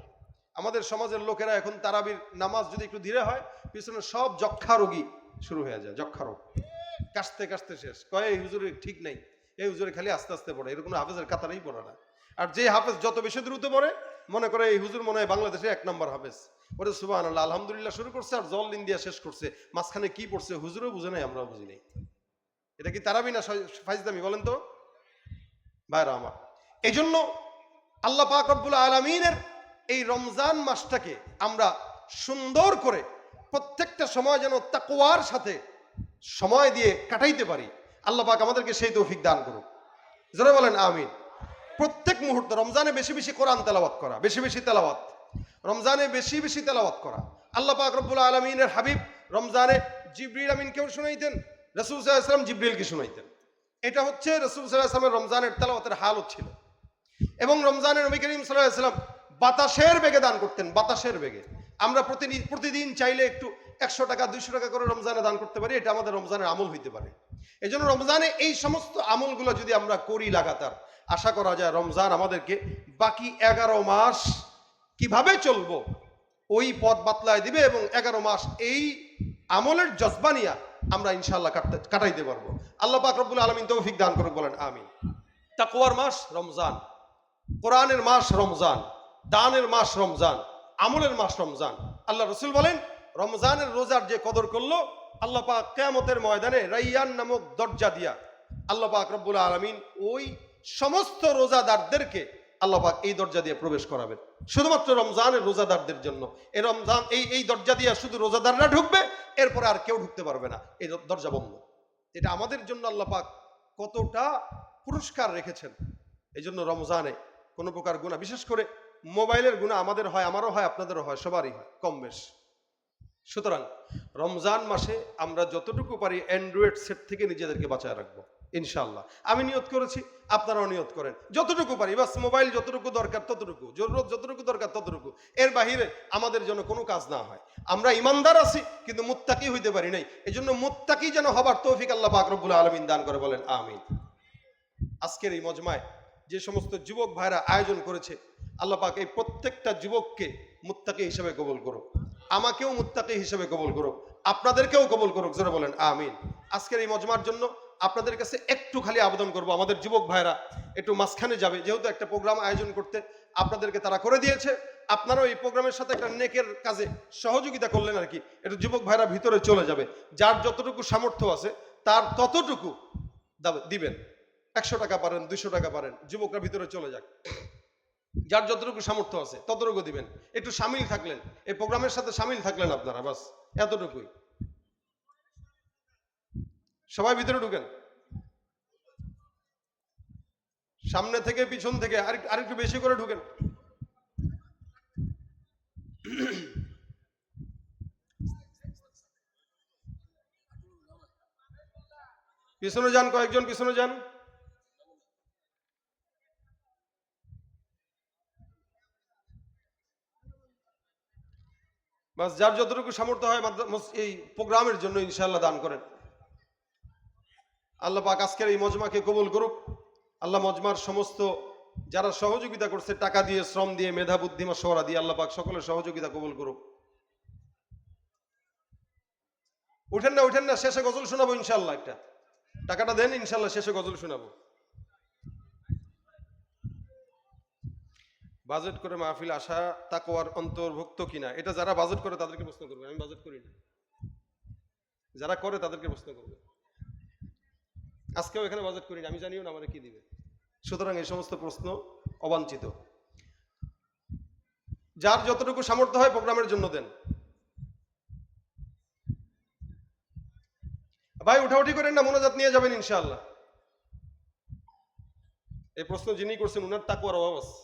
আমাদের সমাজের লোকেরা এখন তারাবির নামাজ যদি একটু ধীরে হয়, পিছনে সব যক্ষা রোগী শুরু হয়ে যায়। যক্ষা রোগ কাশতে কাশতে শেষ। কয় এই হুজুরের ঠিক নেই, এই হুজুরে খালি আস্তে আস্তে পড়ে, এরকম হাফেজের কাতারেই পড়ে না। আর যে হাফেজ যত বেশি দ্রুত পড়ে, মনে করে এই হুজুর মনে হয় বাংলাদেশে 1 নম্বর হাফেজ। ওরে সুবহানাল্লাহ, আলহামদুলিল্লাহ শুরু করছে আর জল ইন্ডিয়া শেষ করছে। মাঝখানে কি পড়ছে হুজুরও বুঝে নাই, আমরাও বুঝি নাই। এটা কি তারাবি না ফাইজদামি বলেন তো ভাইরা আমার? এই জন্য আল্লাহ পাক রব্বুল আলামিনের এই রমজান মাসটাকে আমরা সুন্দর করে প্রত্যেকটা সময় যেন তাকওয়ার সাথে সময় দিয়ে কাটাইতে পারি। আল্লাহ পাক আমাদেরকে সেই তৌফিক দান করুক। জোরে বলেন আমিন। প্রত্যেক মুহূর্তে রমজানে বেশি বেশি কোরআন তেলাওয়াত করা, বেশি বেশি তেলাওয়াত, রমজানে বেশি বেশি তেলাওয়াত করা। আল্লাহ পাক রব্বুল আলামিনের হাবিব রমজানে জিবরিল আমিনকেও শুনাইতেন, রাসূল সাল্লাল্লাহু আলাইহি ওয়াসাল্লাম জিবরিলকে শুনাইতেন। এটা হচ্ছে রাসূল সাল্লাল্লাহু আলাইহি ওয়াসাল্লামের রমজানের তেলাওয়াতের হালত ছিল। এবং রমজানে নবী করিম সাল্লাল্লাহু আলাইহি ওয়াসাল্লাম বাতাসের বেগে দান করতেন, বাতাসের বেগে। আমরা প্রতিদিন চাইলে একটু 100 টাকা 200 টাকা করে রমজানে দান করতে পারি, এটা আমাদের রমজানের আমল হইতে পারে। এই জন্য রমজানে এই সমস্ত আমলগুলো যদি আমরা করি লাগাতার, আশা করা যায় রমজান আমাদেরকে বাকি 11 মাস কিভাবে চলবো ওই পথ বাতলায় দিবে এবং 11 মাস এই আমলের জজবা নিয়ে আমরা ইনশাআল্লাহ কাটাইতে পারবো। আল্লাহ পাক রব্বুল আলামিন তৌফিক দান করুক, বলেন আমিন। তাকওয়ার মাস রমজান, কোরআনের মাস রমজান, দানের মাস রমজান, আমলের মাস রমজান। আল্লাহ রাসূল বলেন রমজানের রোজার যে কদর করলো, আল্লাহ পাক কিয়ামতের ময়দানে রাইয়ান নামক দরজা দিয়া আল্লাহ পাক রব্বুল আলামিন ওই সমস্ত রোজাদারদেরকে আল্লাহ পাক এই দরজা দিয়ে প্রবেশ করাবেন, শুধুমাত্র রমজানের রোজাদারদের জন্য। এই রমজান এই দরজা দিয়ে শুধু রোজাদাররা ঢুকবে, এরপরে আর কেউ ঢুকতে পারবে না, এই দরজা বন্ধ। এটা আমাদের জন্য আল্লাহ পাক কতটা পুরস্কার রেখেছেন। এই জন্য রমজানে কোনো প্রকার গুনাহ, বিশেষ করে মোবাইলের গুনাহ আমাদের হয়, আমারও হয়, আপনাদেরও হয়, সবারই হয় কম বেশ। সুতরাং রমজান মাসে আমরা যতটুকু পারি অ্যান্ড্রয়েড সেট থেকে নিজেদেরকে বাঁচায় রাখবো ইনশাআল্লাহ। আমি নিয়ত করেছি, আপনারাও নিয়ত করেন, যতটুকু পারি বাস মোবাইল যতটুকু দরকার ততটুকু, জরুরত যতটুকু দরকার ততটুকু, এর বাহিরে আমাদের জন্য কোনো কাজ না হয়। আমরা ইমানদার আছি কিন্তু মুত্তাকি হইতে পারি নাই। এই জন্য মুত্তাকি যেন হবার তৌফিক আল্লাহ পাক রব্বুল আলামিন দান করে, বলেন আমিন। আজকের এই মজমায় যে সমস্ত যুবক ভাইরা আয়োজন করেছে, আল্লাহ পাক এই প্রত্যেকটা যুবককে মুত্তাকি হিসেবে কবুল করুক, আমাকেও মুত্তাকি হিসেবে কবুল করুক, আপনাদেরকেও কবুল করুক, জোরে বলেন আমিন। আজকের এই মজমার জন্য আপনাদের কাছে একটু খালি আবেদন করব, আমাদের যুবক ভাইরা একটু মাঝখানে যাবে, যেহেতু একটা প্রোগ্রাম আয়োজন করতে আপনাদেরকে তারা করে দিয়েছে, আপনারাও এই প্রোগ্রামের সাথে একটা নেকের কাজে সহযোগিতা করলেন আর কি, এটা যুবক ভাইরা ভিতরে চলে যাবে। যার যতটুকু সামর্থ্য আছে তার ততটুকু দিবেন। 100 টাকা পারেন, 200 টাকা পারেন, যুবকরা ভিতরে চলে যাক। যার যতটুকু সামর্থ্য আছে ততটুকু দিবেন। একটু সামিল থাকলেন, এই প্রোগ্রামের সাথে সামিল থাকলেন আপনারা, বাস এতটুকুই। সবাই ভিতরে ঢুকেন, সামনে থেকে পিছন থেকে আরেকটু বেশি করে ঢুকেন। পিছনে যান, কয়েকজন পিছনে যান। বাস যার যতটুকু সামর্থ্য হয় এই প্রোগ্রামের জন্য ইনশাআল্লাহ দান করেন। আল্লাহ পাক আজকের এই মজমাকে কবুল করুক। আল্লাহ মজমার সমস্ত যারা সহযোগিতা করছে টাকা দিয়ে, শ্রম দিয়ে, মেধা বুদ্ধি মশওয়ারা দিয়ে, আল্লাহ পাক সকলের সহযোগিতা কবুল করুক। উঠেন না, উঠেন না, শেষে গজল শোনাবো ইনশাআল্লাহ। একটা টাকাটা দেন, ইনশাআল্লাহ শেষে গজল শোনাবো। বাজেট করে মাহফিল আসা তাকওয়ার অন্তর্ভুক্ত কিনা, এটা যারা বাজেট করে তাদেরকে প্রশ্ন করবে, আমি বাজেট করি না। যারা করে তাদেরকে প্রশ্ন করবে। আজকেও এখানে বাজেট করি না, আমি জানিও না আমাদের কি দিবে। সুতরাং এই সমস্ত প্রশ্ন অবাঞ্ছিত। যার যতটুকু সামর্থ্য হয় প্রোগ্রামের জন্য দেন। ভাই উঠাউঠি করেন না, মোনাজাত নিয়ে যাবেন ইনশাআল্লাহ। এই প্রশ্ন যিনি করছেন উনার তাকওয়ার অভাব আছে।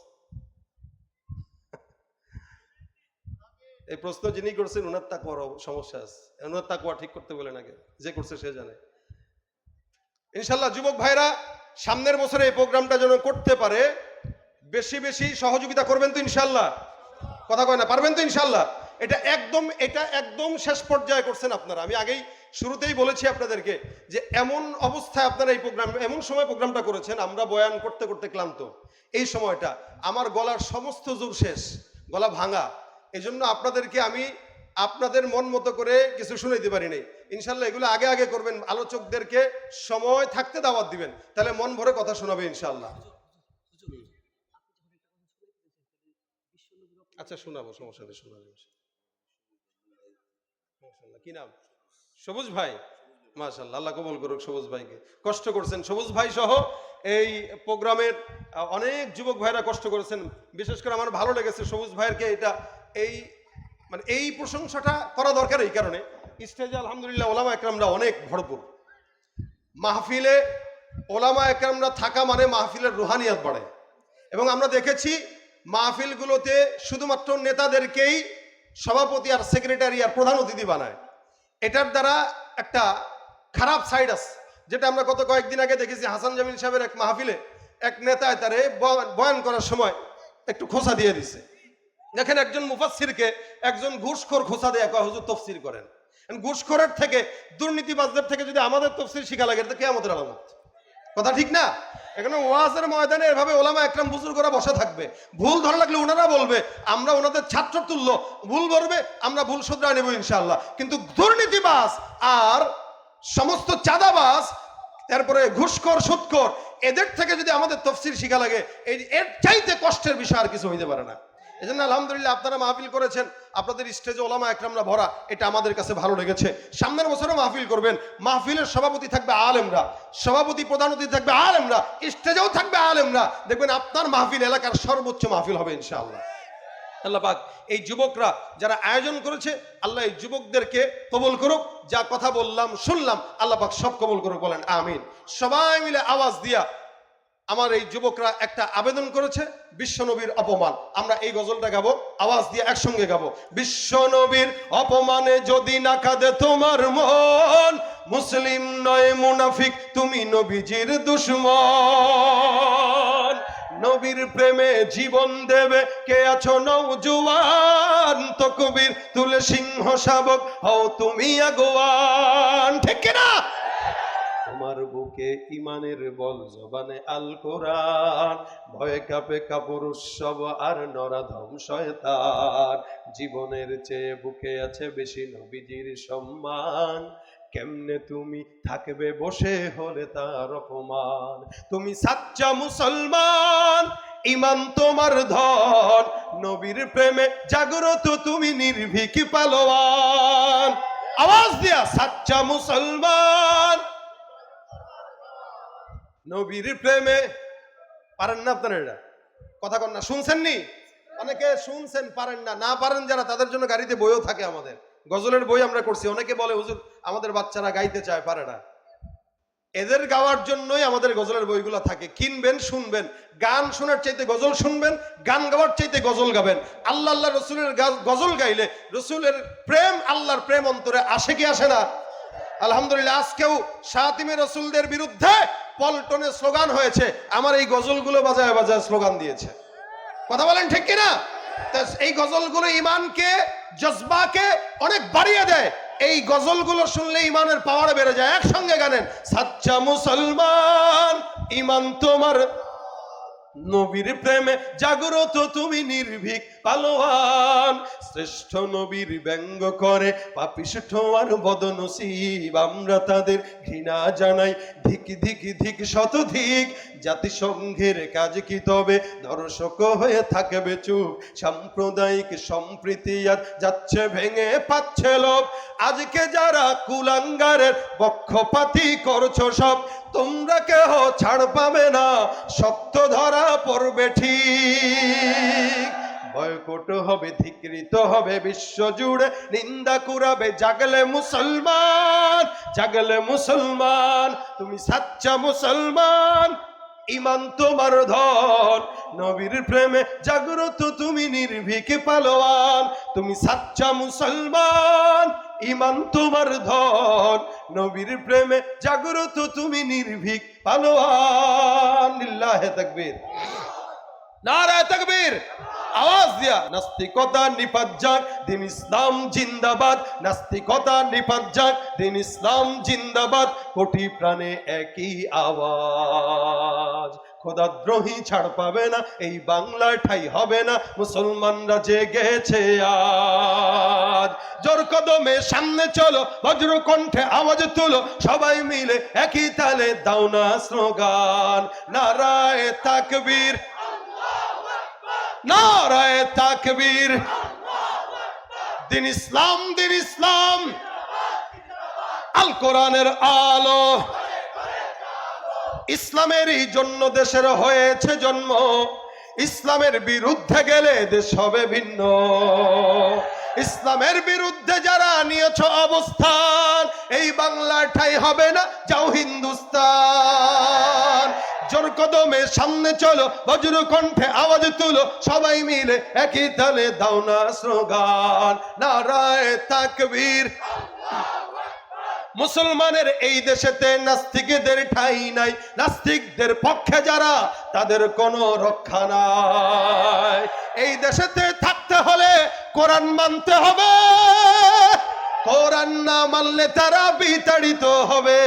এই প্রশ্ন যিনি করছেন উনার তাকওয়ার সমস্যা আছে, উনার তাকওয়া ঠিক করতে বলেন আগে, যে করছে সে জানে। ইনশাআল্লাহ যুবক ভাইরা সামনের বছরে এই প্রোগ্রামটা যেন করতে পারে, বেশি বেশি সহযোগিতা করবেন তো ইনশাআল্লাহ? কথা কয় না, পারবেন তো ইনশাআল্লাহ? এটা একদম শেষ পর্যায়ে করছেন আপনারা। আমি আগেই শুরুতেই বলেছি আপনাদেরকে যে এমন অবস্থায় আপনারা এই প্রোগ্রাম, এমন সময় প্রোগ্রামটা করেছেন, আমরা বয়ান করতে করতে ক্লান্ত। এই সময়টা আমার গলার সমস্ত জোর শেষ, গলা ভাঙা। এই জন্য আপনাদেরকে আমি আপনাদের মন মতো করে কিছু শুনাইতে পারি নাই। ইনশাল্লাহ এগুলো আগে আগে করবেন, আলোচকদেরকে সময় থাকতে দাওয়াত দিবেন, তাহলে মন ভরে কথা শোনাবে ইনশাল্লাহ। আচ্ছা শোনাবো, সমস্যা নেই, শোনাবো। কি নাম? সবুজ ভাই। মাশাআল্লাহ, আল্লাহ কবুল করুক সবুজ ভাইকে। কষ্ট করছেন সবুজ ভাই সহ এই প্রোগ্রামের অনেক যুবক ভাইরা কষ্ট করেছেন। বিশেষ করে আমার ভালো লেগেছে সবুজ ভাইয়েরকে এটা এই প্রশংসাটা করা দরকার। এই কারণে স্টেজে আলহামদুলিল্লাহ ওলামা একরামরা অনেক ভরপুর। মাহফিলে ওলামা একরামরা থাকা মানে মাহফিলের রুহানিয়াত বাড়ে। এবং আমরা দেখেছি মাহফিলগুলোতে শুধুমাত্র নেতাদেরকেই সভাপতি আর সেক্রেটারি আর প্রধান অতিথি বানায়। এটার দ্বারা একটা খারাপ সাইড আছে, যেটা আমরা গত কয়েকদিন আগে দেখেছি। হাসান জামিল সাহেবের এক মাহফিলে এক নেতায় তারে বয়ান করার সময় একটু খোঁচা দিয়ে দিছে। দেখেন একজন মুফাসসিরকে একজন ঘুষখোর খোঁচা দিয়ে কয় হুজুর তফসির করেন। ঘুষখোরের থেকে, দুর্নীতিবাজদের থেকে যদি আমাদের তফসির শিখা লাগে তো কিয়ামতের আলামত। কথা ঠিক না? এখানে ওয়াজের ময়দানে এভাবে ওলামা একরাম বুজুর্গরা বসা থাকবে, ভুল ধরা লাগলে ওনারা বলবে, আমরা ওনাদের ছাত্র তুল্য, ভুল বলবে আমরা ভুল শুধরায় নেব ইনশাআল্লাহ। কিন্তু দুর্নীতিবাজ আর সমস্ত চাঁদাবাজ, তারপরে ঘুষখোর সুদখোর, এদের থেকে যদি আমাদের তফসির শিখা লাগে, এর চাইতে কষ্টের বিষয় আর কিছু হইতে পারে না। এই জন্য আলহামদুলিল্লাহ আপনারা মাহফিল করেছেন, আপনাদের স্টেজে ওলামা একরামরা ভরা, এটা আমাদের কাছে ভালো লেগেছে। সামনের বছরও মাহফিল করবেন, মাহফিলের সভাপতি থাকবে আলেমরা, সভাপতি প্রধান অতিথি থাকবে আলেমরা, স্টেজেও থাকবে আলেমরা। দেখবেন আপনার মাহফিল এলাকার সর্বোচ্চ মাহফিল হবে ইনশাআল্লাহ। আল্লাহ পাক এই যুবকরা যারা আয়োজন করেছে, আল্লাহ এই যুবকদেরকে কবুল করুক। যা কথা বললাম শুনলাম আল্লাহ পাক সব কবুল করুক, বলেন আমিন। সবাই মিলে আওয়াজ দিয়া আমার এই যুবকরা একটা আবেদন করেছে, বিশ্বনবীর অপমান। আমরা এই গজলটা গাবো, আওয়াজ দিয়ে একসঙ্গে গাবো। বিশ্বনবীর অপমানে যদি না কাঁদে তোমার মন, মুসলিম নয় মুনাফিক তুমি নবীজির দুশমন। নবীর প্রেমে জীবন দেবে কে আছো নওজোয়ান, তকবীর তুলে সিংহ শাবক হও তুমি আগুয়ান। ঠিক না? তোমার বুকে ইমানের বল, জবানে আল কোরআন, ভয়ে কাঁপে কাপুরুষ সব আর নরাধম শয়তান। জীবনের চেয়ে বুকে আছে বেশি নবীজির সম্মান, কেমনে তুমি থাকবে বসে হলে তার অপমান। তুমি সাচ্চা মুসলমান, ইমান তোমার ধন, নবীর প্রেমে জাগ্রত তুমি নির্ভীক পালোয়ান। আওয়াজ দিয়া সাচ্চা মুসলমান, নবীর প্রেমে। পারেন না আপনারা? এটা কথা কন না, শুনছেন নি? অনেকে শুনছেন, পারেন না। না পারেন যারা, তাদের জন্য গাড়িতে বইও থাকে আমাদের, গজলের বই আমরা করছি। অনেকে বলে হুজুর আমাদের বাচ্চারা গাইতে চায়, পারে না। এদের গাওয়ার জন্যই আমাদের গজলের বইগুলো থাকে। কিনবেন, শুনবেন। গান শোনার চাইতে গজল শুনবেন, গান গাওয়ার চাইতে গজল গাবেন। আল্লাহ আল্লাহ রসুলের গজল গাইলে রসুলের প্রেম, আল্লাহর প্রেম অন্তরে আসে কি আসে না? আলহামদুলিল্লাহ, আজকেও শাতিমে রসুলদের বিরুদ্ধে পল্টনে স্লোগান হয়েছে, আমার এই গজলগুলো বাজায় বাজায় স্লোগান দিয়েছে। কথা বলেন ঠিক কিনা? এই গজলগুলো ইমানকে, জজবাকে অনেক বাড়িয়ে দেয়। এই গজলগুলো শুনলে ইমানের পাওয়ার বেড়ে যায়। একসঙ্গে গানেন, সাচ্চা মুসলমান, ইমান তোমার, নবীর প্রেমে জাগ্রত তুমি নির্ভীক পালোয়ান। শ্রেষ্ঠ নবীর ব্যঙ্গ করে পাপিষ্ঠ আর বদনসিব, আমরা তাদের ঘৃণা জানাই ধিক ধিক ধিক শতধিক। জাতিসংঘের কাজ কি তবে দর্শক হয়ে থাকবে চুপ? সাম্প্রদায়িক সম্প্রীতি আর যাচ্ছে ভেঙে, পাচ্ছে লোক। আজকে যারা কুলাঙ্গারের পক্ষপাতী করছো সব, তোমরা কেহ ছাড় পাবে না, সত্য ধরা পড়বে ঠিক। বয়কট হবে, ধিকৃত হবে বিশ্ব জুড়ে, নিন্দা কুরাবে জাগলে মুসলমান, জাগলে মুসলমান। তুমি সাচ্চা মুসলমান, ইমান তোমার ধন, নবীর প্রেমে জাগ্রত তুমি নির্ভীক পালোয়ান। তুমি সাচ্চা মুসলমান, ইমান তোমার ধন, নবীর প্রেমে জাগ্রত তুমি নির্ভীক পালোয়ান। লিল্লাহে তাকবীর, নারায়ে তাকবীর। আওয়াজ দিয়া নাস্তিকতা নিপাত যাক, দিন ইসলাম জিন্দাবাদ। নাস্তিকতা নিপাত যাক, দিন ইসলাম জিন্দাবাদ। কোটি প্রাণে একই আওয়াজ, খোদাদ্রোহী ছাড় পাবে না, এই বাংলার ঠাই হবে না। মুসলমানরা জেগেছে আজ, জোর কদমে সামনে চলো, বজ্র কণ্ঠে আওয়াজ তুলো, সবাই মিলে একই তালে দাও না স্লোগান। নারায়ে তাকবীর, নারায়ে তাকবীর। দিন ইসলাম, দিন ইসলাম, আল কোরআনের আলো। ইসলামেরই জন্য দেশের হয়েছে জন্ম, ইসলামের বিরুদ্ধে গেলে দেশ হবে ভিন্ন। ইসলামের বিরুদ্ধে যারা নিয়েছ অবস্থান, এই বাংলার ঠাই হবে না, যাও হিন্দুস্তান। জোর কদমে সামনে চলো, বজ্র কণ্ঠে আওয়াজ তুলো, সবাই মিলে একই তালে দাও না স্লোগান। নারায়ে তাকবীর। মুসলমানের এই দেশেতে নাস্তিকদের ঠাই নাই, নাস্তিকদের পক্ষে যারা, তাদের কোনো রক্ষা নাই। এই দেশেতে থাকতে হলে কোরআন মানতে হবে, কোরআন না মানলে তারা বিতাড়িত হবে।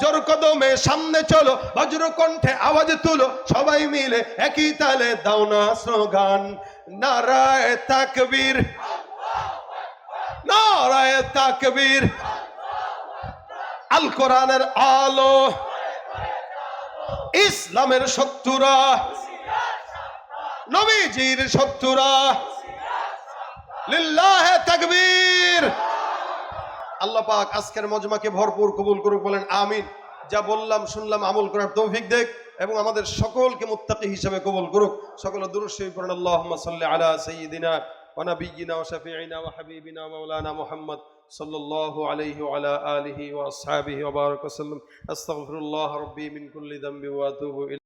জোর কদমে সামনে চলো, বজ্র কণ্ঠে আওয়াজ তুলো, সবাই মিলে একই তালে দাও না স্লোগান। নারায়ে তাকবীর, নারায়ে তাকবীর। আল কোরআনের আলো, ইসলামের শত্রুরা, নবীজির শত্রুরা। লিল্লাহে তাকবীর। আল্লাহ পাক আজকের মজমাকে ভরপুর কবুল করুক, বলেন আমিন। যা বললাম শুনলাম আমল করার তৌফিক দেখ, এবং আমাদের সকলকে মুত্তাকি হিসেবে কবুল করুক। সকল দুরূদ শরীফ পড়েন। আল্লাহুম্মা সাল্লি আলা সাইয়্যিদিনা ওয়া নাবিয়্যিনা ওয়া শাফিঈনা ওয়া হাবিবিনা ওয়া মাওলানা মুহাম্মদ সাল্লাল্লাহু আলাইহি ওয়া আলা আলিহি ওয়া আসহাবিহি ওয়া বারাকা ওয়া সাল্লাম। আস্তাগফিরুল্লাহ রাব্বি মিন কুল্লি যামবি ওয়া আতুবু ইলাইহি।